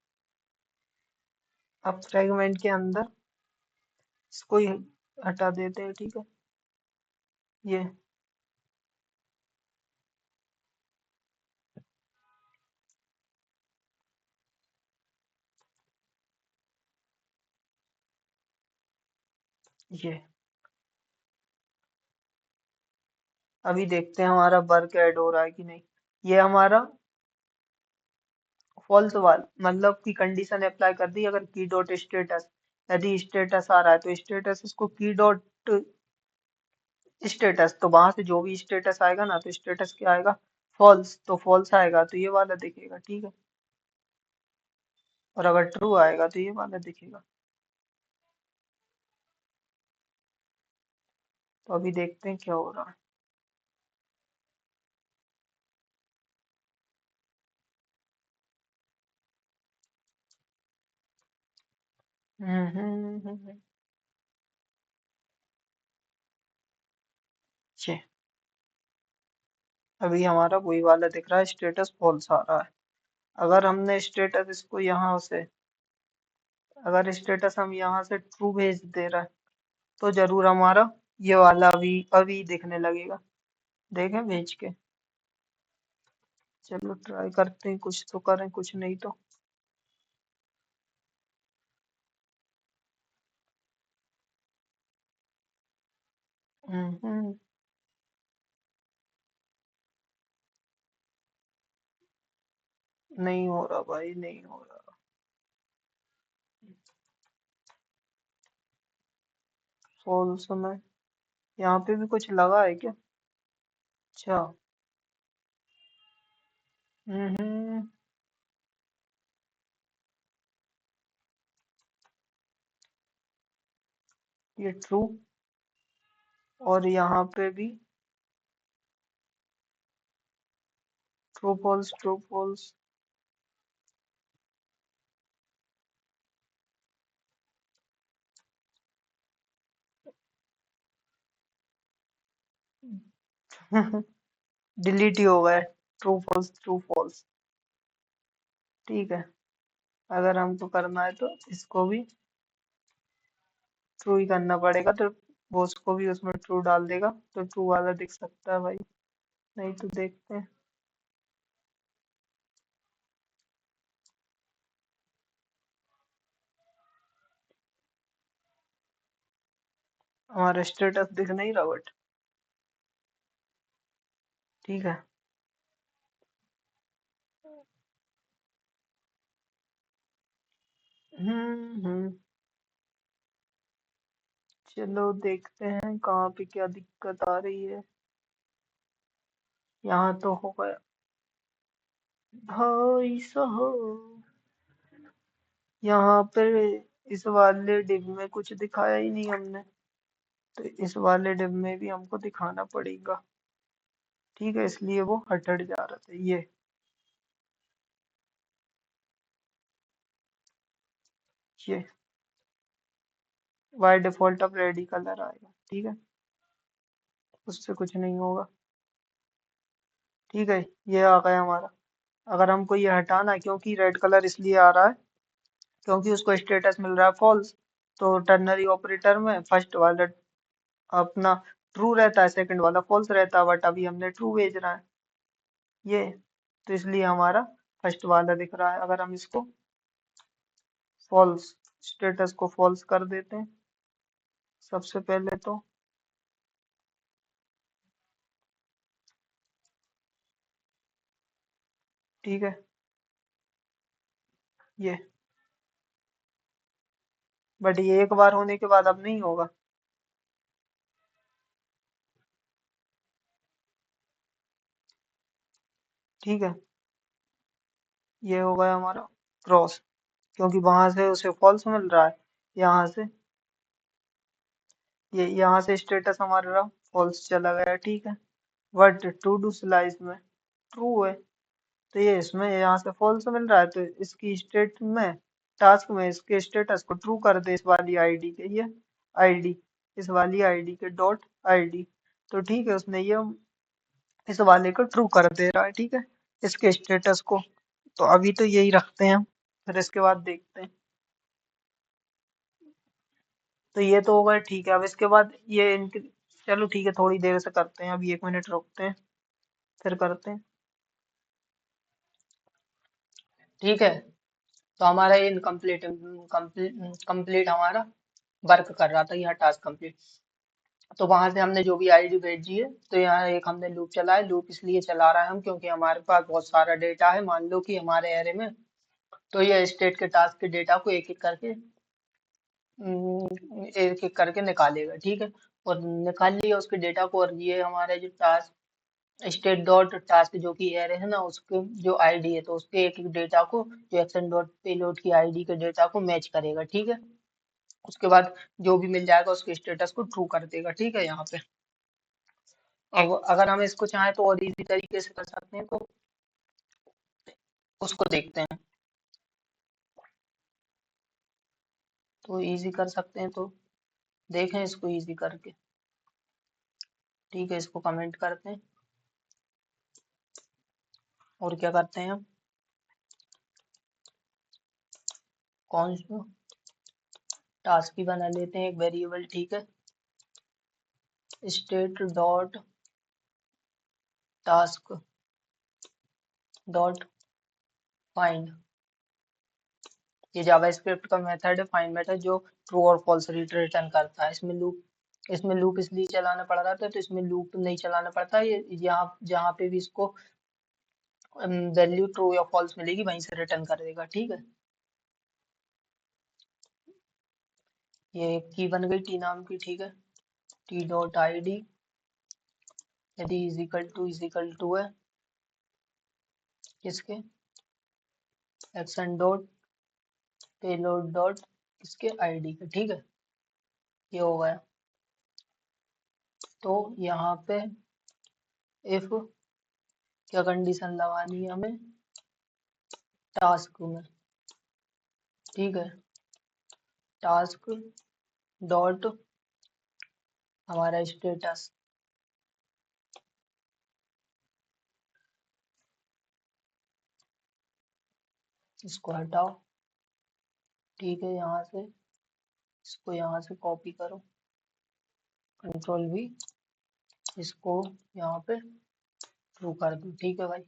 अब फ्रेगमेंट के अंदर इसको ही हटा देते हैं। ठीक है, ये ये अभी देखते हैं हमारा वर्क ऐड हो रहा है कि नहीं। ये हमारा फॉल्स वाला मतलब की कंडीशन अप्लाई कर दी। अगर की डॉट स्टेटस, यदि स्टेटस आ रहा है तो स्टेटस इसको की डॉट स्टेटस, तो वहां से जो भी स्टेटस आएगा ना तो स्टेटस क्या आएगा, फॉल्स, तो फॉल्स आएगा तो ये वाला दिखेगा। ठीक है, और अगर ट्रू आएगा तो ये वाला दिखेगा। तो अभी देखते हैं क्या हो रहा है। छे, अभी हमारा वही वाला दिख रहा है, स्टेटस फॉल्स आ रहा है। अगर हमने स्टेटस इसको यहाँ से, अगर स्टेटस हम यहाँ से ट्रू भेज दे रहा है तो जरूर हमारा ये वाला अभी अभी दिखने लगेगा। देखें भेज के, चलो ट्राई करते हैं, कुछ तो करें, कुछ नहीं तो। नहीं हो रहा भाई, नहीं हो रहा। फॉल्स में यहाँ पे भी कुछ लगा है क्या? अच्छा। हम्म। ये ट्रू, और यहाँ पे भी true false true false. Delete ही हो गए, ट्रू फॉल्स ट्रू फॉल्स। ठीक है, अगर हमको करना है तो इसको भी ट्रू ही करना पड़ेगा, तो वो उसको भी उसमें ट्रू डाल देगा तो ट्रू वाला दिख सकता है भाई। नहीं तो देखते हैं। हमारा स्टेटस दिख नहीं रहा बट ठीक है। हम्म। चलो देखते हैं कहाँ पे क्या दिक्कत आ रही है। यहाँ तो हो गया भाई साहब। यहाँ पे इस वाले डिब में कुछ दिखाया ही नहीं हमने, तो इस वाले डिब में भी हमको दिखाना पड़ेगा। ठीक है, इसलिए वो हट हट जा रहा था ये बाय डिफॉल्ट अब रेडी कलर आएगा। ठीक है, उससे कुछ नहीं होगा। ठीक है, ये आ गया हमारा। अगर हमको ये हटाना है, क्योंकि रेड कलर इसलिए आ रहा है क्योंकि उसको स्टेटस मिल रहा है फॉल्स, तो टर्नरी ऑपरेटर में फर्स्ट वाला अपना ट्रू रहता है, सेकंड वाला फॉल्स रहता है, बट अभी हमने ट्रू भेज रहा है ये, तो इसलिए हमारा फर्स्ट वाला दिख रहा है। अगर हम इसको फॉल्स, स्टेटस को फॉल्स कर देते हैं सबसे पहले तो। ठीक है, ये बट ये एक बार होने के बाद अब नहीं होगा। ठीक है, ये हो गया हमारा क्रॉस, क्योंकि वहां से उसे फॉल्स मिल रहा है, यहाँ से ये यहाँ से स्टेटस हमारा फॉल्स चला गया। ठीक है, बट टू डू स्लाइस में ट्रू है, तो ये इसमें यहाँ से फॉल्स मिल रहा है, तो इसकी स्टेट में टास्क में इसके स्टेटस को ट्रू कर दे, इस वाली आईडी के ये आईडी, इस वाली आईडी के डॉट आईडी। तो ठीक है, उसने ये इस वाले को ट्रू कर दे रहा है। ठीक है, इसके स्टेटस को। तो अभी तो यही रखते हैं हम, फिर इसके बाद देखते हैं। तो ये तो होगा। ठीक है, अब इसके बाद ये इनके, चलो ठीक है, थोड़ी देर से करते हैं, अभी 1 मिनट रुकते हैं फिर करते हैं। ठीक है, तो हमारा ये इनकम्प्लीट कंप्लीट कंप्लीट हमारा वर्क कर रहा था, यहाँ टास्क कंप्लीट। तो वहां से हमने जो भी आईडी भेजी है, तो यहाँ एक हमने लूप चला है। लूप इसलिए चला रहा है हम क्योंकि हमारे पास बहुत सारा डेटा है, मान लो कि हमारे एरे में। तो ये स्टेट के टास्क के डेटा को एक एक करके निकालेगा। ठीक है, और निकाल लिया उसके डेटा को, और ये हमारे जो टास्क स्टेट डॉट टास्क जो कि एरे है ना, उसके जो आईडी है, तो उसके एक एक डेटा को जो एक्शन डॉट पेलोड की आईडी के डेटा को मैच करेगा। ठीक है, उसके बाद जो भी मिल जाएगा उसके स्टेटस को ट्रू कर देगा। ठीक है, यहाँ पे अब अगर हम इसको चाहें तो और इजी तरीके से कर सकते हैं, तो उसको देखते हैं। तो इजी कर सकते हैं, तो देखें इसको इजी करके। ठीक है, इसको कमेंट करते हैं और क्या करते हैं हम, कौन सा टास्क ही बना लेते हैं एक वेरिएबल। ठीक है, state dot task dot find, ये जावास्क्रिप्ट का मेथड है, फाइंड मेथड, जो ट्रू और फॉल्स रिटर्न करता है। इसमें लूप इसलिए चलाना पड़ रहा था, तो इसमें लूप नहीं चलाना पड़ता। ये यहाँ जहाँ पे भी इसको वैल्यू ट्रू या फॉल्स मिलेगी वहीं से रिटर्न कर देगा। ठीक है, ये एक की बन गई टी नाम की। ठीक है, टी डॉट आई डी यदि इज इक्वल टू है किसके, एक्शन डॉट पेलोड डॉट इसके आईडी के। ठीक है, ये हो गया। तो यहाँ पे इफ क्या कंडीशन लगानी है हमें, टास्क में। ठीक है, टास्क डॉट हमारा स्टेटस, इसको हटाओ। ठीक है, यहाँ से इसको यहाँ से कॉपी करो, कंट्रोल भी, इसको यहाँ पे ट्रू कर दो। ठीक है भाई,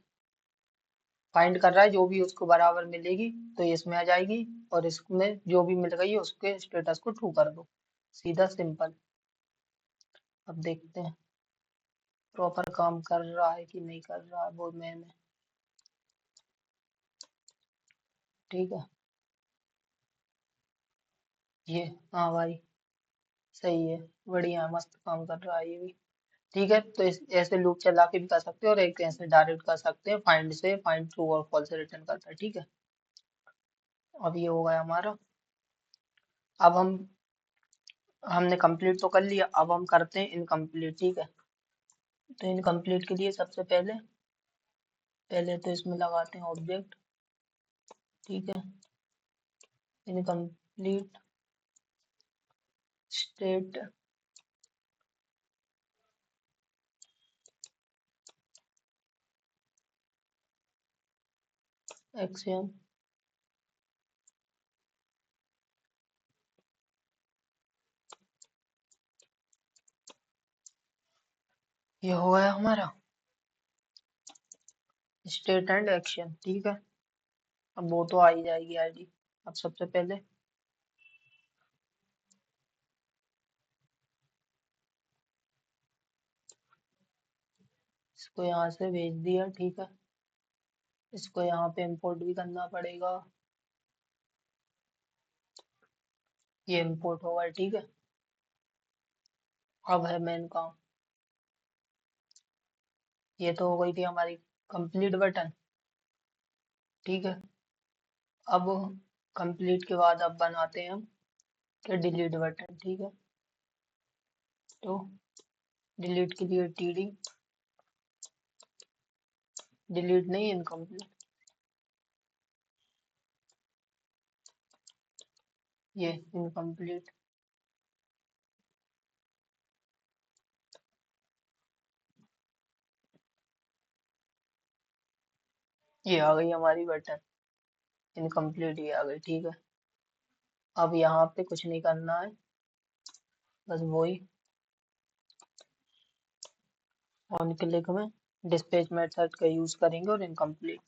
फाइंड कर रहा है जो भी उसको बराबर मिलेगी तो ये इसमें आ जाएगी, और इसमें जो भी मिल गई है उसके स्टेटस को ट्रू कर दो। सीधा सिंपल। अब देखते हैं प्रॉपर काम कर रहा है कि नहीं कर रहा है वो मैंने। ठीक है, ये, हाँ भाई सही है, बढ़िया है, मस्त काम कर रहा है ये भी। ठीक है, तो ऐसे लूप चला के भी कर सकते हैं, और एक ऐसे डायरेक्ट कर सकते हैं फाइंड से, फाइंड ट्रू और फॉल्स से रिटर्न करता है। ठीक है, अब ये हो गया हमारा। अब हमने कंप्लीट तो कर लिया, अब हम करते हैं इनकम्प्लीट। ठीक है, तो इनकम्प्लीट के लिए सबसे पहले पहले तो इसमें लगाते हैं ऑब्जेक्ट। ठीक है, इनकम्प्लीट स्टेट एक्शन, ये हो गया हमारा स्टेट एंड एक्शन। ठीक है, अब वो तो आ ही जाएगी आईडी। अब सबसे पहले इसको यहाँ से भेज दिया। ठीक है, इसको यहाँ पे इंपोर्ट भी करना पड़ेगा, ये इंपोर्ट होगा। ठीक है, अब है मेन काम। ये तो हो गई थी हमारी कंप्लीट बटन। ठीक है, अब कंप्लीट के बाद अब बनाते हैं हम क्या, डिलीट बटन। ठीक है, तो डिलीट के लिए टीडी, डिलीट नहीं इनकम्प्लीट, ये इनकम्प्लीट। ये आ गई हमारी बटन इनकम्प्लीट, ये आ गई। ठीक है, अब यहाँ पे कुछ नहीं करना है, बस वही ऑन क्लिक में डिस्पैच मेथड का यूज करेंगे और इनकम्प्लीट।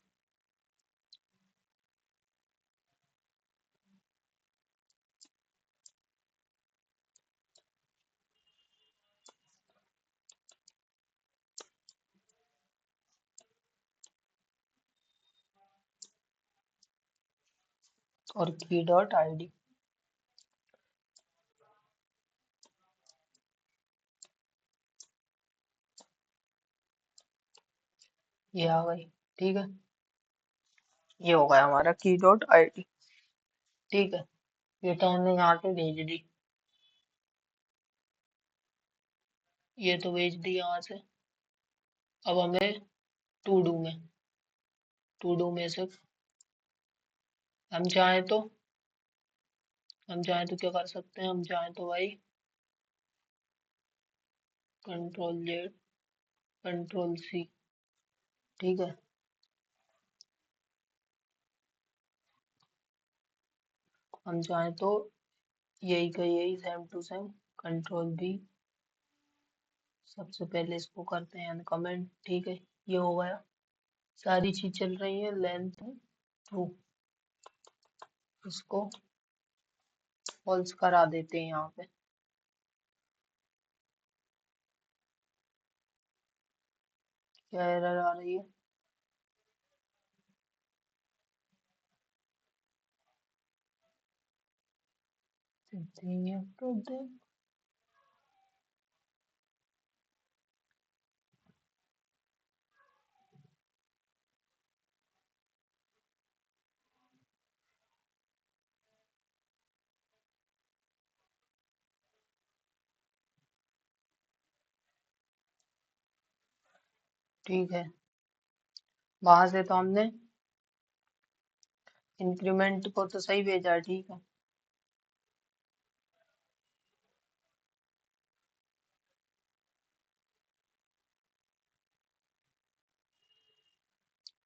और की डॉट आईडी, ये आ गई। ठीक है, ये हो गया हमारा की डॉट आईडी। ठीक है, ये तो हमने यहाँ से भेज दी, ये तो भेज दी यहाँ से। अब हमें टू डू में, टू डू में से हम चाहें तो क्या कर सकते हैं, हम चाहें तो भाई कंट्रोल जेड, कंट्रोल सी। ठीक है, हम चाहें तो यही का यही सेम टू सेम कंट्रोल भी, सबसे पहले इसको करते हैं कमेंट। ठीक है, ये हो गया, सारी चीज चल रही है, लेंथ ट्रू, इसको फॉल्स करा देते हैं यहाँ पे। क्या एरर आ रही है, ठीक है, वहां से तो हमने इंक्रीमेंट को तो सही भेजा है, ठीक है।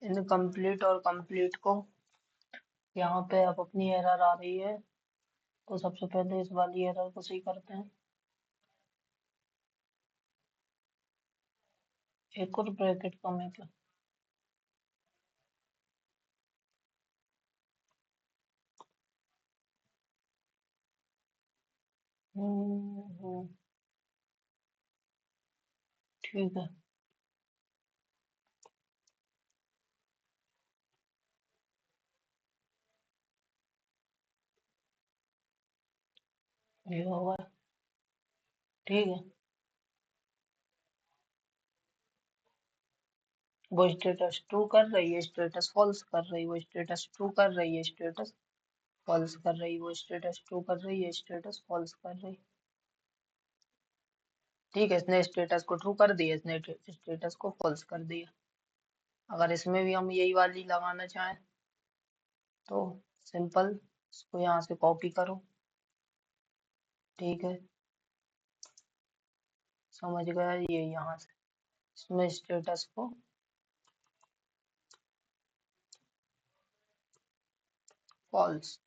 इनकम्प्लीट और कंप्लीट को यहाँ पे अब अपनी एरर आ रही है, तो सबसे पहले इस वाली एरर को सही करते हैं। एक और ब्रैकेट कम है क्या? हम्म, ठीक है, ये होगा, ठीक है। वो स्टेटस ट्रू कर रही है, स्टेटस फॉल्स कर रही है, वो स्टेटस ट्रू कर रही है, स्टेटस फॉल्स कर रही है, वो स्टेटस ट्रू कर रही है, स्टेटस फॉल्स कर रही है। ठीक है, इसने स्टेटस को ट्रू कर दिया, इसने स्टेटस को फॉल्स कर दिया। अगर इसमें भी हम यही वाली लगाना चाहें तो सिंपल इसको यहाँ से कॉपी करो, ठीक है, समझ गया, ये यहाँ से इसमें स्टेटस को फॉल्स,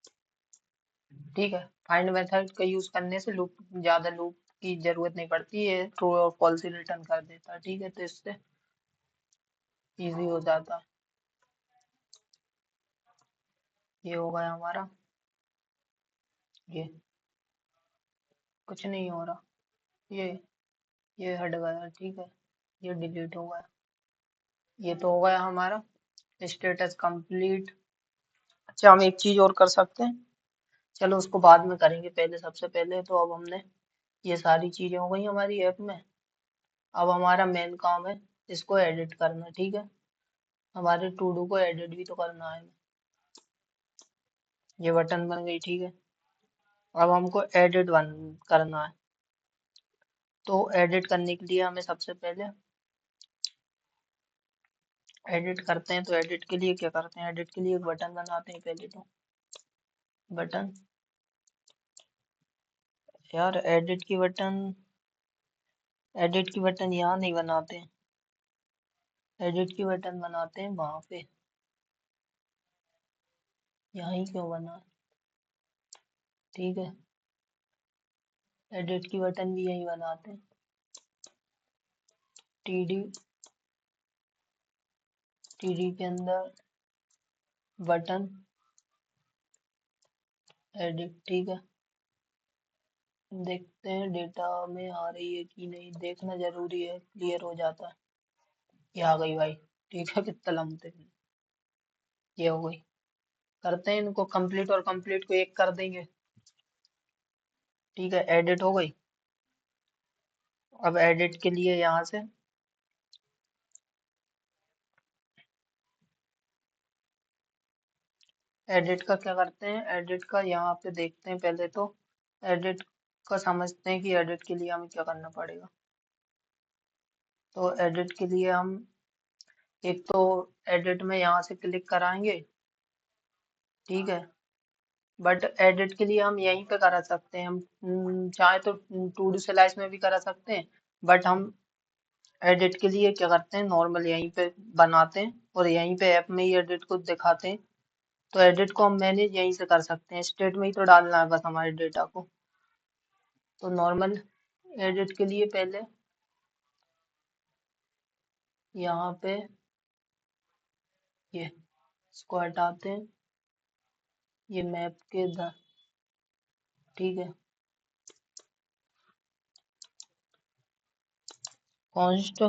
ठीक है। फाइंड मेथड का यूज करने से लूप, ज्यादा लूप की जरूरत नहीं पड़ती है, ट्रू और फॉल्स ही रिटर्न कर देता है, ठीक है, तो इससे इजी हो जाता है। ये हो गया हमारा, ये कुछ नहीं हो रहा, ये ये हट गया, ठीक है, ये डिलीट हो गया। ये तो हो गया हमारा स्टेटस कंप्लीट। अच्छा, हम एक चीज और कर सकते हैं, चलो उसको बाद में करेंगे, पहले सबसे पहले तो अब हमने ये सारी चीजें हो गई हमारी ऐप में। अब हमारा मेन काम है इसको एडिट करना, ठीक है, हमारे टू डू को एडिट भी तो करना है। ये बटन बन गई, ठीक है। अब हमको एडिट बन करना है, तो एडिट करने के लिए हमें सबसे पहले एडिट करते हैं, तो एडिट के लिए क्या करते हैं, एडिट के लिए एक बटन बनाते हैं पहले तो। बटन, यार एडिट की बटन यहाँ नहीं बनाते हैं, एडिट की बटन बनाते हैं वहां पे, यहाँ ही क्यों बना है? ठीक है, एडिट की बटन भी यही बनाते हैं, टीडी, टीडी के अंदर बटन एडिट, ठीक है। देखते हैं डेटा में आ रही है कि नहीं, देखना जरूरी है, क्लियर हो जाता है। ये आ गई भाई, ठीक है, कितना लंबे थे। ये हो गई, करते हैं इनको कंप्लीट, और कंप्लीट को एक कर देंगे, ठीक है, एडिट हो गई। अब एडिट के लिए यहाँ से एडिट का क्या करते हैं, एडिट का यहाँ पे देखते हैं पहले तो, एडिट का समझते हैं कि एडिट के लिए हमें क्या करना पड़ेगा। तो एडिट के लिए हम एक तो एडिट में यहाँ से क्लिक कराएंगे, ठीक है, बट एडिट के लिए हम यहीं पे करा सकते हैं, हम चाहे तो टू डी स्लाइस में भी करा सकते हैं, बट हम एडिट के लिए क्या करते हैं, नॉर्मल यहीं पे बनाते हैं और यहीं पे ऐप में ही एडिट को दिखाते हैं। तो एडिट को हम मैनेज यहीं से कर सकते हैं, स्टेट में ही तो डालना है बस हमारे डेटा को। तो नॉर्मल एडिट के लिए पहले यहाँ पे ये इसको हटाते हैं, ये मैप के ठीक है, कॉन्स्ट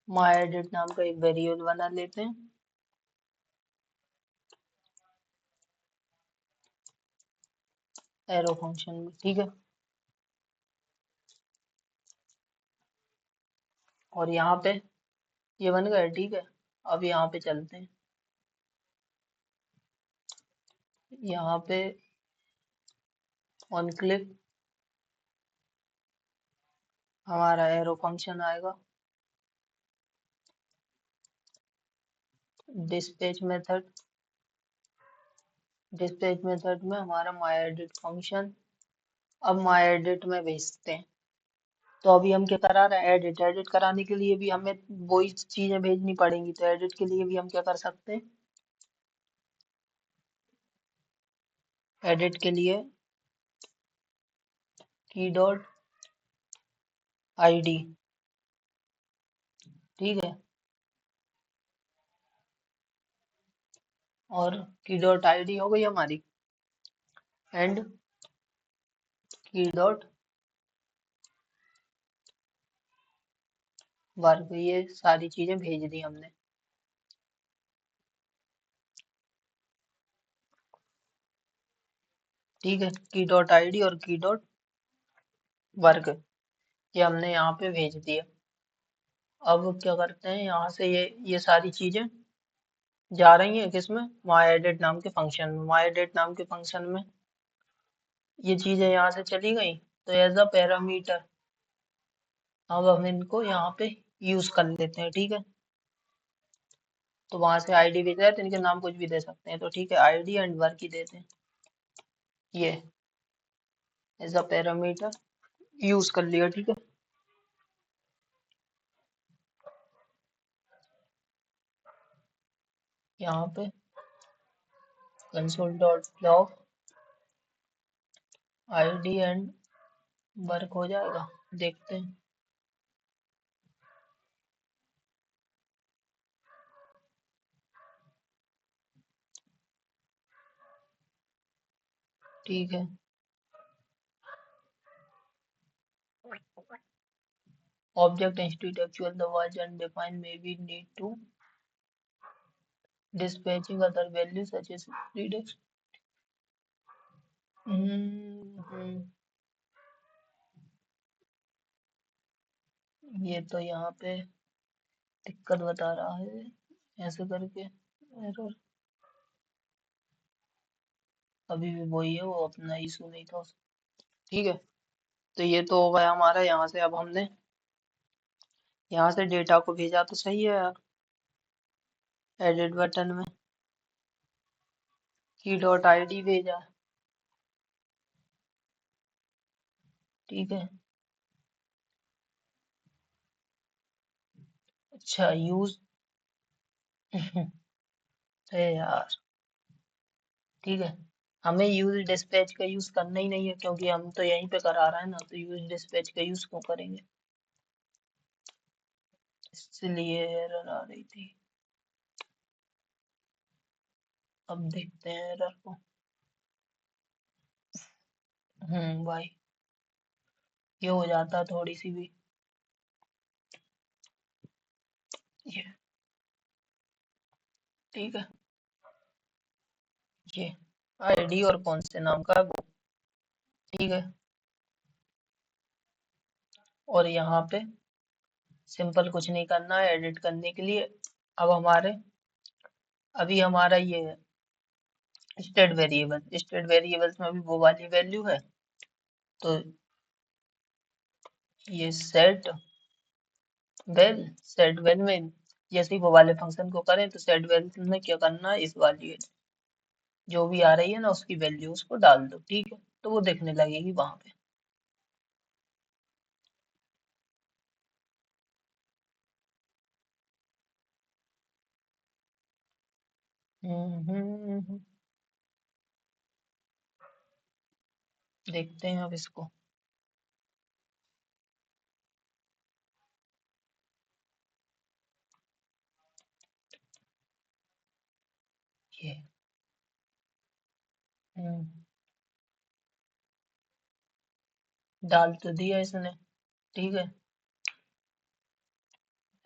माई एडिट नाम का एक वेरिएबल बना लेते हैं, एरो फंक्शन में, ठीक है। और यहाँ पे ये बन गया, ठीक है। अब यहाँ पे चलते हैं, यहाँ पे ऑन क्लिक हमारा एरो फंक्शन आएगा। डिस्पैच मेथड, डिस्पैच मेथड में हमारा माई एडिट फंक्शन, अब माई एडिट में भेजते हैं। तो अभी हम क्या करा रहे हैं, एडिट, एडिट कराने के लिए भी हमें वही चीजें भेजनी पड़ेंगी। तो एडिट के लिए भी हम क्या कर सकते हैं, एडिट के लिए की डॉट आईडी, ठीक है। और की डॉट आईडी हो गई हमारी, एंड की डॉट वर्क, ये सारी चीजें भेज दी हमने, ठीक है। की डॉट आईडी और की डॉट वर्क ये हमने यहाँ पे भेज दिया। अब क्या करते हैं, यहाँ से ये सारी चीजें जा रही हैं किसमें, माई एडिट नाम के फंक्शन में। माई एडिट नाम के फंक्शन में ये चीजें यहाँ से चली गई। तो एज अ पैरामीटर अब हम इनको यहाँ पे यूज कर लेते हैं, ठीक है। तो वहां से आईडी भेजा है तो इनके नाम कुछ भी दे सकते हैं। तो ठीक है, आईडी एंड वर्क ही देते हैं, ये एज अ पैरामीटर यूज कर लिया, ठीक है। यहाँ पे console dot log ID and work हो जाएगा, देखते हैं। ठीक है, object institute actual the was undefined maybe need to dispatching other values such as readers। ये तो यहाँ पे दिक्कत बता रहा है, ऐसे करके एरर अभी भी वही है, वो अपना इशू नहीं था ठीक है। तो ये तो हो गया हमारा, यहाँ से अब हमने यहाँ से डेटा को भेजा तो सही है यार, एडिट बटन में की डॉट आईडी भेजा, ठीक है। अच्छा यूज है यार, ठीक है। हमें यूज डिस्पैच का यूज करना ही नहीं है क्योंकि हम तो यहीं पे करा रहे हैं ना, तो यूज डिस्पैच का यूज क्यों करेंगे, इसलिए एरर आ रही थी। अब देखते हैं एरर को। भाई ये हो जाता थोड़ी सी भी, ये ठीक है। ये आईडी और कौन से नाम का है वो, ठीक है। और यहाँ पे सिंपल कुछ नहीं करना है एडिट करने के लिए। अब हमारे अभी हमारा ये है स्टेट वेरिएबल, स्टेट वेरिएबल्स में भी वो वाली वैल्यू है। तो ये सेट वेल में जैसे ही वो वाले फंक्शन को करें तो सेट वेल में क्या करना है, इस वाली है जो भी आ रही है ना उसकी वैल्यू उसको डाल दो, ठीक है। तो वो दिखने लगेगी वहां पे। देखते हैं अब इसको, ये हम्म, डाल तो दिया इसने, ठीक है।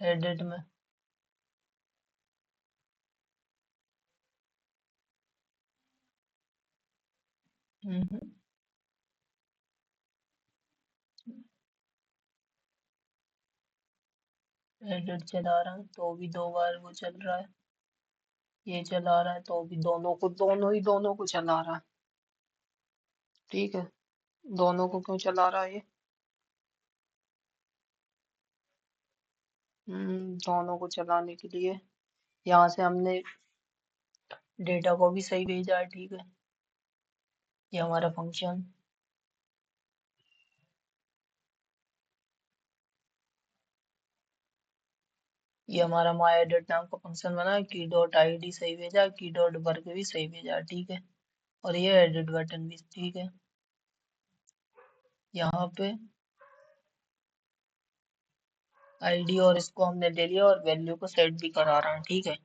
एडिट में हम्म, एडिट चला रहा है तो भी 2 बार वो चल रहा है, ये चला रहा है तो भी दोनों को चला रहा है। ठीक है, दोनों को क्यों चला रहा है ये? दोनों को चलाने के लिए यहाँ से हमने डेटा को भी सही भेजा है। ठीक है, ये हमारा फंक्शन, ये हमारा माई एडिट नाम का फंक्शन बना है, की डॉट आई डी सही भेजा, की डॉट वर्क भी सही भेजा। ठीक है, और ये एडिट बटन भी। ठीक है, यहाँ पे आईडी और इसको हमने ले लिया और वैल्यू को सेट भी करा रहा है। ठीक है,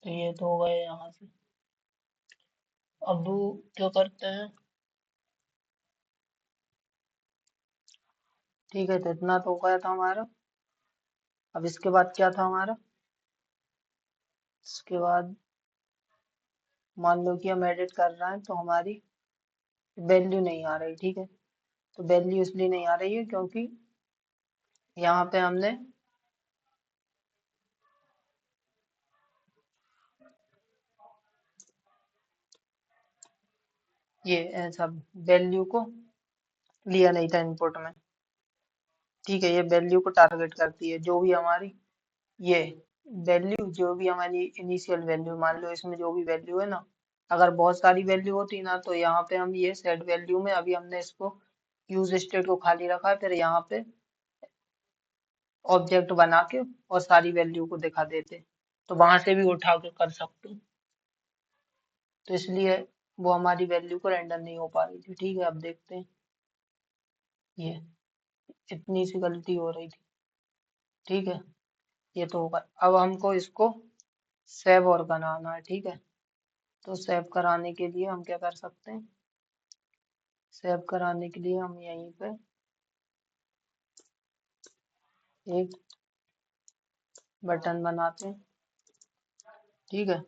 तो ये तो हो गए यहाँ से। अब क्या करते हैं? ठीक है, तो इतना तो हो गया था हमारा। अब इसके बाद क्या था हमारा? इसके बाद मान लो कि हम एडिट कर रहे हैं तो हमारी वैल्यू नहीं आ रही। ठीक है, तो वैल्यू इसलिए नहीं आ रही है क्योंकि यहाँ पे हमने ये ऐसा वैल्यू को लिया नहीं था इनपुट में। ठीक है, ये वैल्यू को टारगेट करती है, जो भी हमारी ये वैल्यू, जो भी हमारी इनिशियल वैल्यू, मान लो इसमें जो भी वैल्यू है ना, अगर बहुत सारी वैल्यू होती ना तो यहाँ पे हम ये सेट वैल्यू में अभी हमने इसको यूज स्टेट को खाली रखा है, फिर यहाँ पे ऑब्जेक्ट बना के और सारी वैल्यू को दिखा देते, तो वहां से भी उठा के कर सकते। तो इसलिए वो हमारी वैल्यू को रेंडर नहीं हो पा रही थी। ठीक है, अब देखते हैं। ये इतनी सी गलती हो रही थी। ठीक है, ये तो होगा। अब हमको इसको सेव और बनाना है। ठीक है, तो सेव कराने के लिए हम क्या कर सकते हैं? सेव कराने के लिए हम यहीं पे एक बटन बनाते हैं। ठीक है,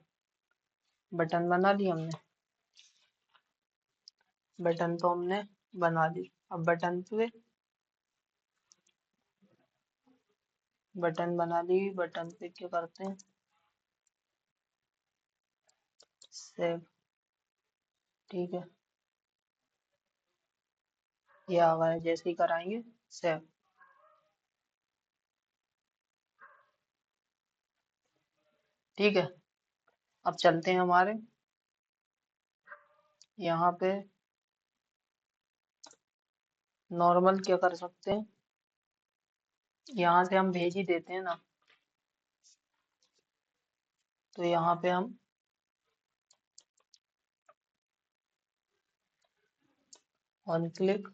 बटन बना ली हमने, बटन तो हमने बना ली। अब बटन बना ली, बटन पे क्या करते हैं? सेव। ठीक है, ये आ गया, जैसे ही कराएंगे सेव। ठीक है, अब चलते हैं हमारे यहाँ पे। नॉर्मल क्या कर सकते हैं? यहाँ से हम भेज ही देते हैं ना, तो यहाँ पे हम on click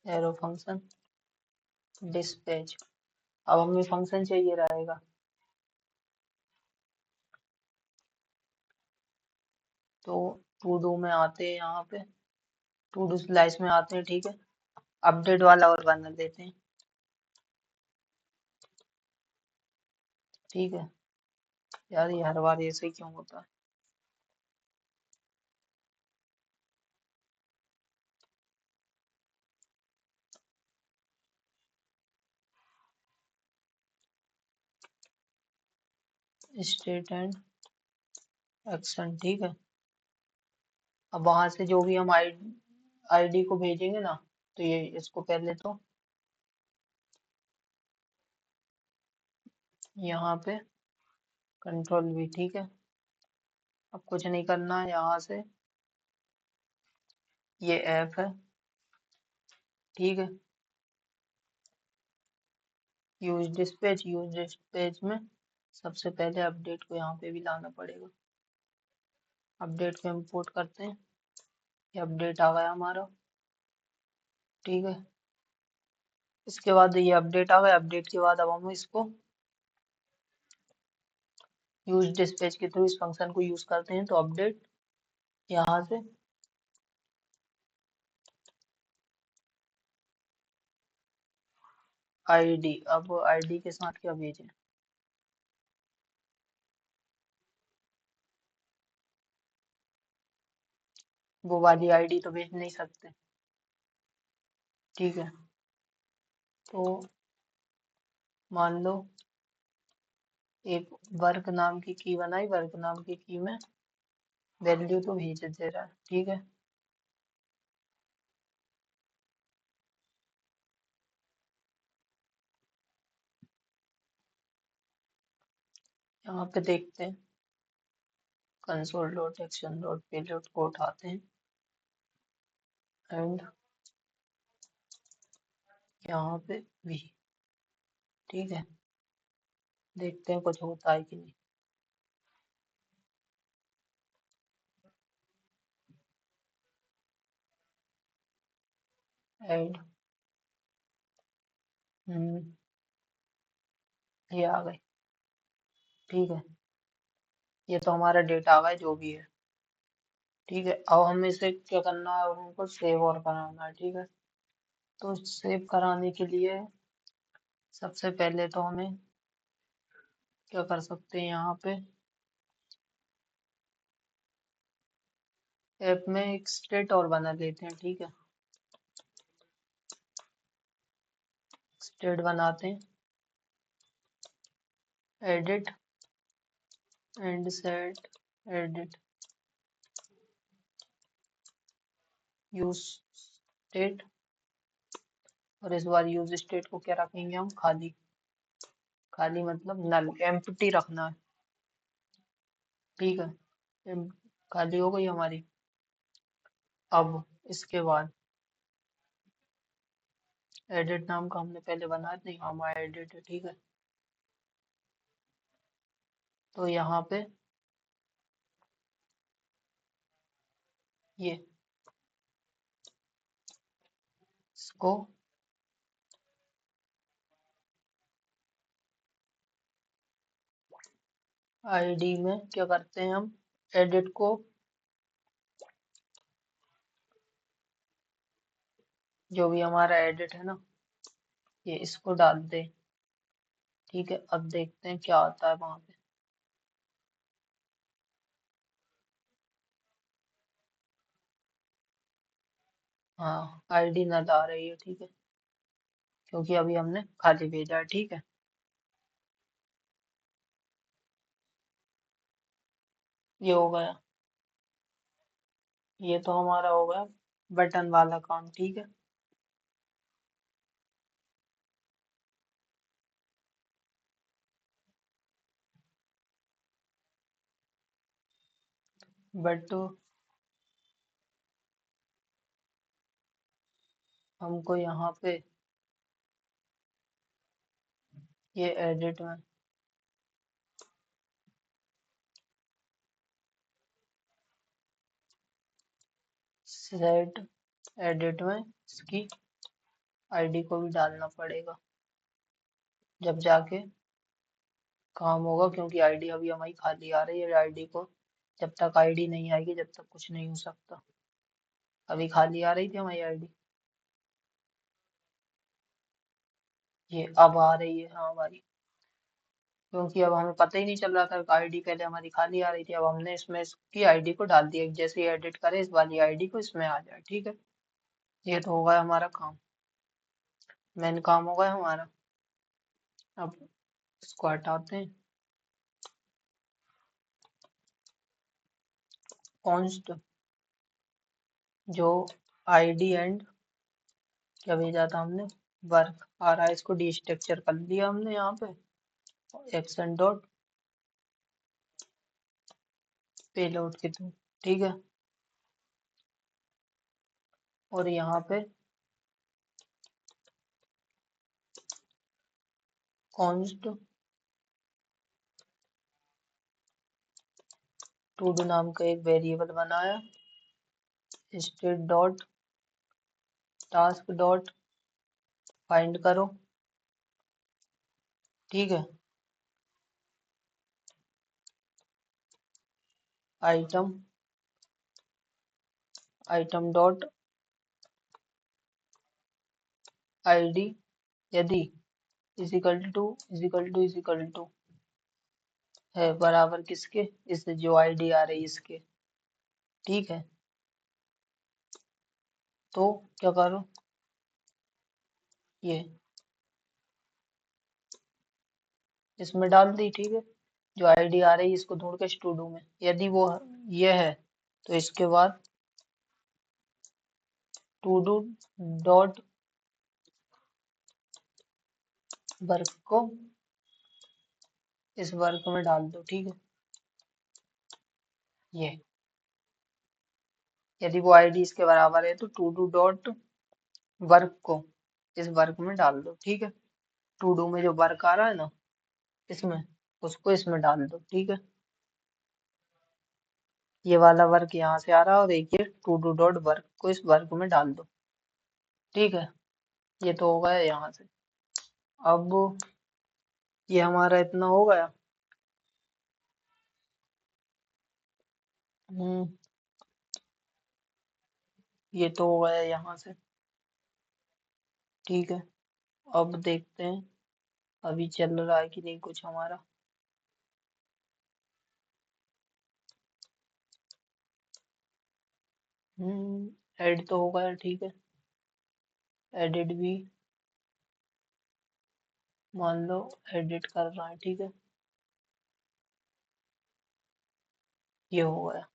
arrow function dispatch. अब हमें फंक्शन चाहिए रहेगा, तो टू डू में आते हैं, यहाँ पे टू डू स्लाइस में आते हैं। ठीक है, अपडेट वाला और बना देते हैं। ठीक है, यार ये हर बार ऐसे ही क्यों होता है? State and action. ठीक है, अब वहां से जो भी हम आईडी को भेजेंगे ना, तो ये इसको पहले तो यहाँ पे कंट्रोल भी। ठीक है, अब कुछ नहीं करना है, यहाँ से ये ऐप है। ठीक है, यूज डिस्पैच में सबसे पहले अपडेट को यहाँ पे भी लाना पड़ेगा। अपडेट को इम्पोर्ट करते हैं, ये अपडेट आ गया हमारा। ठीक है, इसके बाद ये अपडेट आ गया, अपडेट के बाद अब हम इसको यूज डिस्पैच के थ्रू इस फंक्शन को यूज करते हैं, तो अपडेट यहाँ से आईडी। अब आईडी के साथ क्या भेजें? वो वाली आईडी तो भेज नहीं सकते। ठीक है, तो मान लो एक वर्क नाम की की बनाई, वर्क नाम की की में वैल्यू तो भेज दे रहा है। ठीक है, यहाँ पे देखते हैं console dot action dot payload को उठाते हैं एंड यहाँ पे भी। ठीक है, देखते हैं कुछ होता है कि नहीं। एंड ये आ गए। ठीक है, ये तो हमारा डेटा आ गया जो भी है। ठीक है, अब हमें इसे क्या करना है, हमको सेव और कराना है। ठीक है, तो सेव कराने के लिए सबसे पहले तो हमें क्या कर सकते हैं, यहाँ पे ऐप में एक स्टेट और बना लेते हैं। ठीक है, स्टेट बनाते हैं, edit and set edit use state. और इस बार यूज स्टेट को क्या रखेंगे हम, खाली। खाली मतलब नल, एम्प्टी रखना है। ठीक है, एम- खाली हो गई हमारी। अब इसके बाद एडिट नाम का हमने पहले बनाया नहीं, हमारा एडिट है। ठीक है, तो यहाँ पे ये इसको आईडी में क्या करते हैं हम, एडिट को जो भी हमारा एडिट है ना, ये इसको डाल दे। ठीक है, अब देखते हैं क्या आता है वहां पे। हाँ, आईडी नल आ रही है। ठीक है, क्योंकि अभी हमने खाली भेजा है। ठीक है, ये हो गया। ये तो हमारा हो गया बटन वाला काम। ठीक है, बट हमको यहाँ पे ये एडिट में सेट एडिट में इसकी आईडी को भी डालना पड़ेगा, जब जाके काम होगा। क्योंकि आईडी अभी हमारी खाली आ रही है, आईडी को जब तक आईडी नहीं आएगी जब तक कुछ नहीं हो सकता। अभी खाली आ रही थी हमारी आईडी, ये अब आ रही है। हाँ हमारी, क्योंकि अब हमें पता ही नहीं चल रहा था, आईडी पहले हमारी खाली आ रही थी। अब हमने इसमें इसकी आईडी को डाल दिया, जैसे ही एडिट करे इस वाली आईडी को इसमें आ जाए। ठीक है, ये तो हो गया हमारा काम, मेन काम हो गया हमारा। अब इसको हटाते हैं, कॉन्स्ट जो आईडी एंड क्या भेजा था हमने, वर्क आ रहा है, इसको डीस्ट्रक्चर कर लिया हमने यहाँ पे एक्शन डॉट पेलोड के थ्रू। ठीक है, और यहाँ पे कॉन्स्ट टू डू नाम का एक वेरिएबल बनाया, state dot task dot find करो। ठीक है, आइटम आइटम डॉट आईडी यदि इज इक्वल टू है बराबर किसके, इस जो आईडी आ रही है इसके। ठीक है, तो क्या करो, ये इसमें डाल दी। ठीक है, जो आईडी आ रही है इसको ढूंढ के स्टूडो में, यदि वो ये है तो इसके बाद टू डू डॉट वर्क को इस वर्क में डाल दो। ठीक है, ये यदि वो आईडी इसके बराबर है तो टू डू डॉट वर्क को इस वर्क में डाल दो। ठीक है, टू डू में जो वर्क आ रहा है ना इसमें, उसको इसमें डाल दो। ठीक है, ये वाला वर्क यहाँ से आ रहा है और एक ये टू डू डॉट वर्क को इस वर्क में डाल दो। ठीक है, ये तो हो गया यहाँ से। अब ये हमारा इतना हो गया। हम्म, ये तो हो गया यहाँ से। ठीक है, अब देखते हैं अभी चल रहा है कि नहीं कुछ हमारा। ऐड तो हो गया। ठीक है, एडिट भी मान लो एडिट कर रहा है। ठीक है, ये हो गया।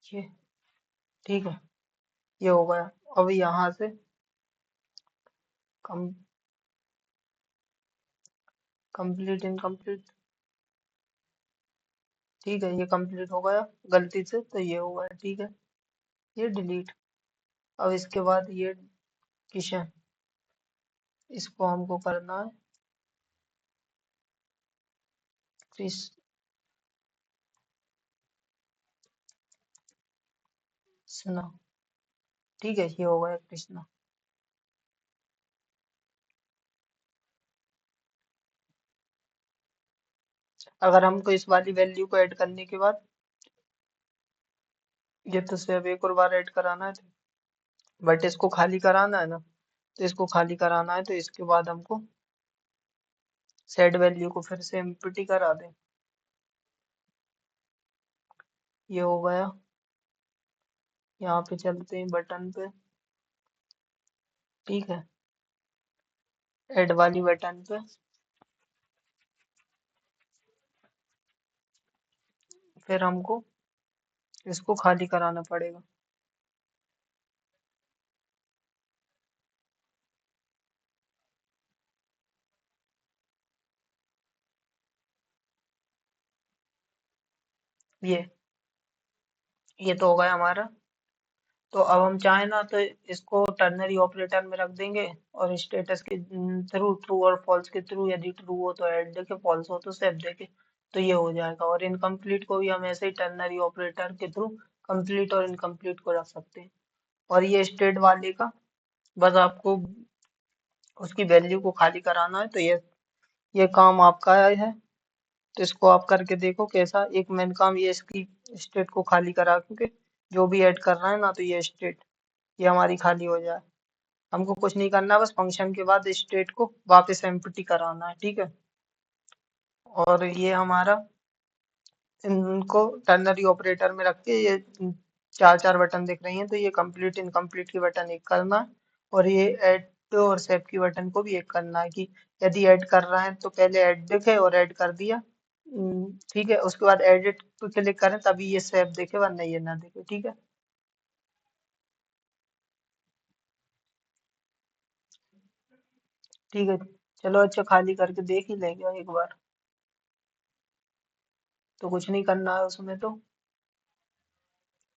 ये ठीक है, ये हो गया। अब यहाँ से कम कंप्लीट इनकम्प्लीट। ठीक है, ये कंप्लीट हो गया गलती से तो ये हो गया। ठीक है, ये डिलीट। अब इसके बाद ये किशन, इसको हमको करना है कृष्णा। ठीक है, ये हो गया कृष्णा। अगर हमको इस वाली वैल्यू को ऐड करने के बाद ये तो सिर्फ एक और बार ऐड कराना है, बट इसको खाली कराना है ना, तो इसको खाली कराना है तो इसके बाद हमको सेट वैल्यू को फिर से एम्प्टी करा दें। ये हो गया। यहाँ पे चलते हैं बटन पे। ठीक है, ऐड वाली बटन पे फिर हमको इसको खाली कराना पड़ेगा। ये तो हो गया हमारा। तो अब हम चाहें ना तो इसको टर्नरी ऑपरेटर में रख देंगे और स्टेटस के थ्रू, ट्रू और फॉल्स के थ्रू, यदि ट्रू हो तो ऐड देके, फॉल्स हो तो सेव देके, तो ये हो जाएगा। और इनकम्प्लीट को भी हम ऐसे ही टर्नरी ऑपरेटर के थ्रू कंप्लीट और इनकम्प्लीट को रख सकते हैं। और ये स्टेट वाले का बस आपको उसकी वैल्यू को खाली कराना है, तो ये काम आपका है। तो इसको आप करके देखो कैसा। एक मेन काम ये इसकी स्टेट को खाली करा के जो भी ऐड कर रहा है ना, तो ये स्टेट ये हमारी खाली हो जाए। हमको कुछ नहीं करना, बस फंक्शन के बाद स्टेट को वापस एम्प्टी कराना है। ठीक है, और ये हमारा इनको टर्नरी ऑपरेटर में रख के ये चार चार बटन दिख रही हैं, तो ये कंप्लीट इनकम्प्लीट की बटन एक करना है, और ये ऐड और सेव की बटन को भी एक करना है कि यदि ऐड कर रहा है तो पहले ऐड दिखे और ऐड कर दिया। ठीक है, उसके बाद एडिट पे क्लिक करें तभी ये सेव दिखे, वरना ये ना दिखे। ठीक है, ठीक है, चलो अच्छा, खाली करके देख ही लेंगे एक बार। तो कुछ नहीं करना है उसमें तो।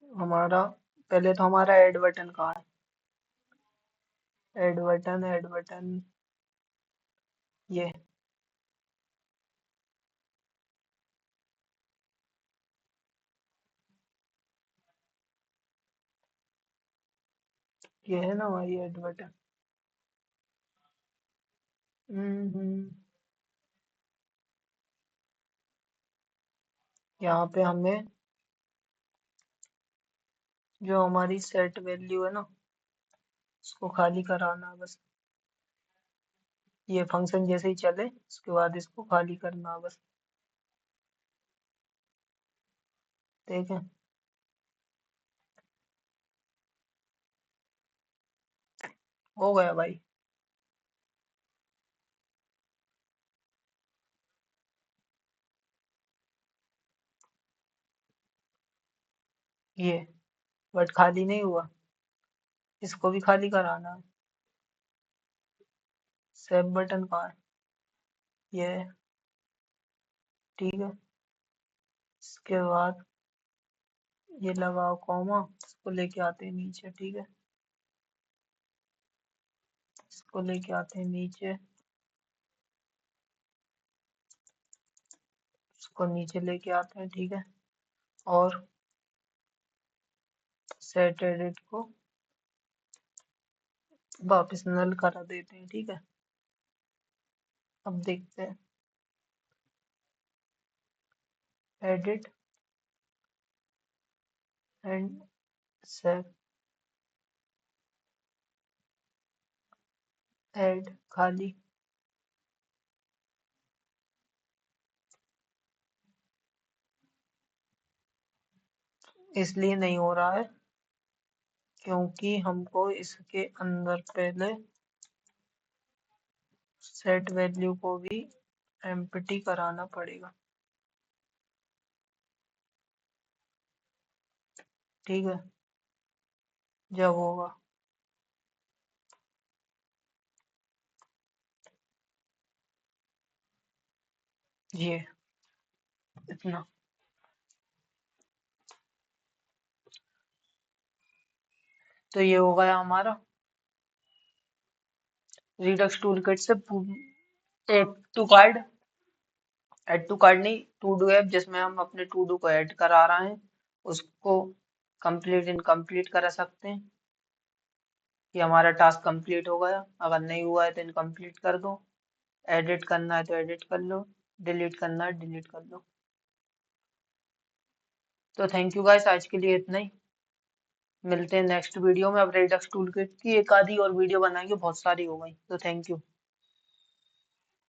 हमारा पहले तो हमारा ऐड बटन कहाँ है? ऐड बटन, ऐड बटन, ये ये है ना हमारी ऐड बटन। हम्म। यहाँ पे हमें जो हमारी सेट वैल्यू है ना, उसको खाली कराना है बस। ये फंक्शन जैसे ही चले उसके बाद इसको खाली करना है बस। ठीक है। हो गया भाई। ये बट खाली नहीं हुआ, इसको भी खाली कराना है। सेव बटन कहाँ है? ये है, ठीक है। इसके बाद ये लगाओ कॉमा, इसको लेके आते हैं नीचे, ठीक है। इसको लेके आते हैं नीचे, इसको नीचे लेके आते हैं, ठीक है। और सेट एडिट को वापस नल करा देते हैं, ठीक है। अब देखते हैं। एडिट एंड सेव, ऐड खाली। इसलिए नहीं हो रहा है क्योंकि हमको इसके अंदर पहले सेट वैल्यू को भी एम्प्टी कराना पड़ेगा, ठीक है। जब होगा ये इतना। तो ये हो गया हमारा रिडक्स टूल किट से add to card. Add to card नहीं, टू डू ऐप, जिसमें हम अपने टू डू को ऐड करा रहे हैं, उसको कंप्लीट इनकम्प्लीट करा सकते हैं कि हमारा टास्क कंप्लीट हो गया। अगर नहीं हुआ है तो इनकम्प्लीट कर दो। एडिट करना है तो एडिट कर लो, डिलीट करना है डिलीट कर लो। तो थैंक यू गाइस, आज के लिए इतना ही। मिलते हैं नेक्स्ट वीडियो में। अब रेडक्स टूल किट की एक आधी और वीडियो बनाएंगे, बहुत सारी हो गई। तो थैंक यू।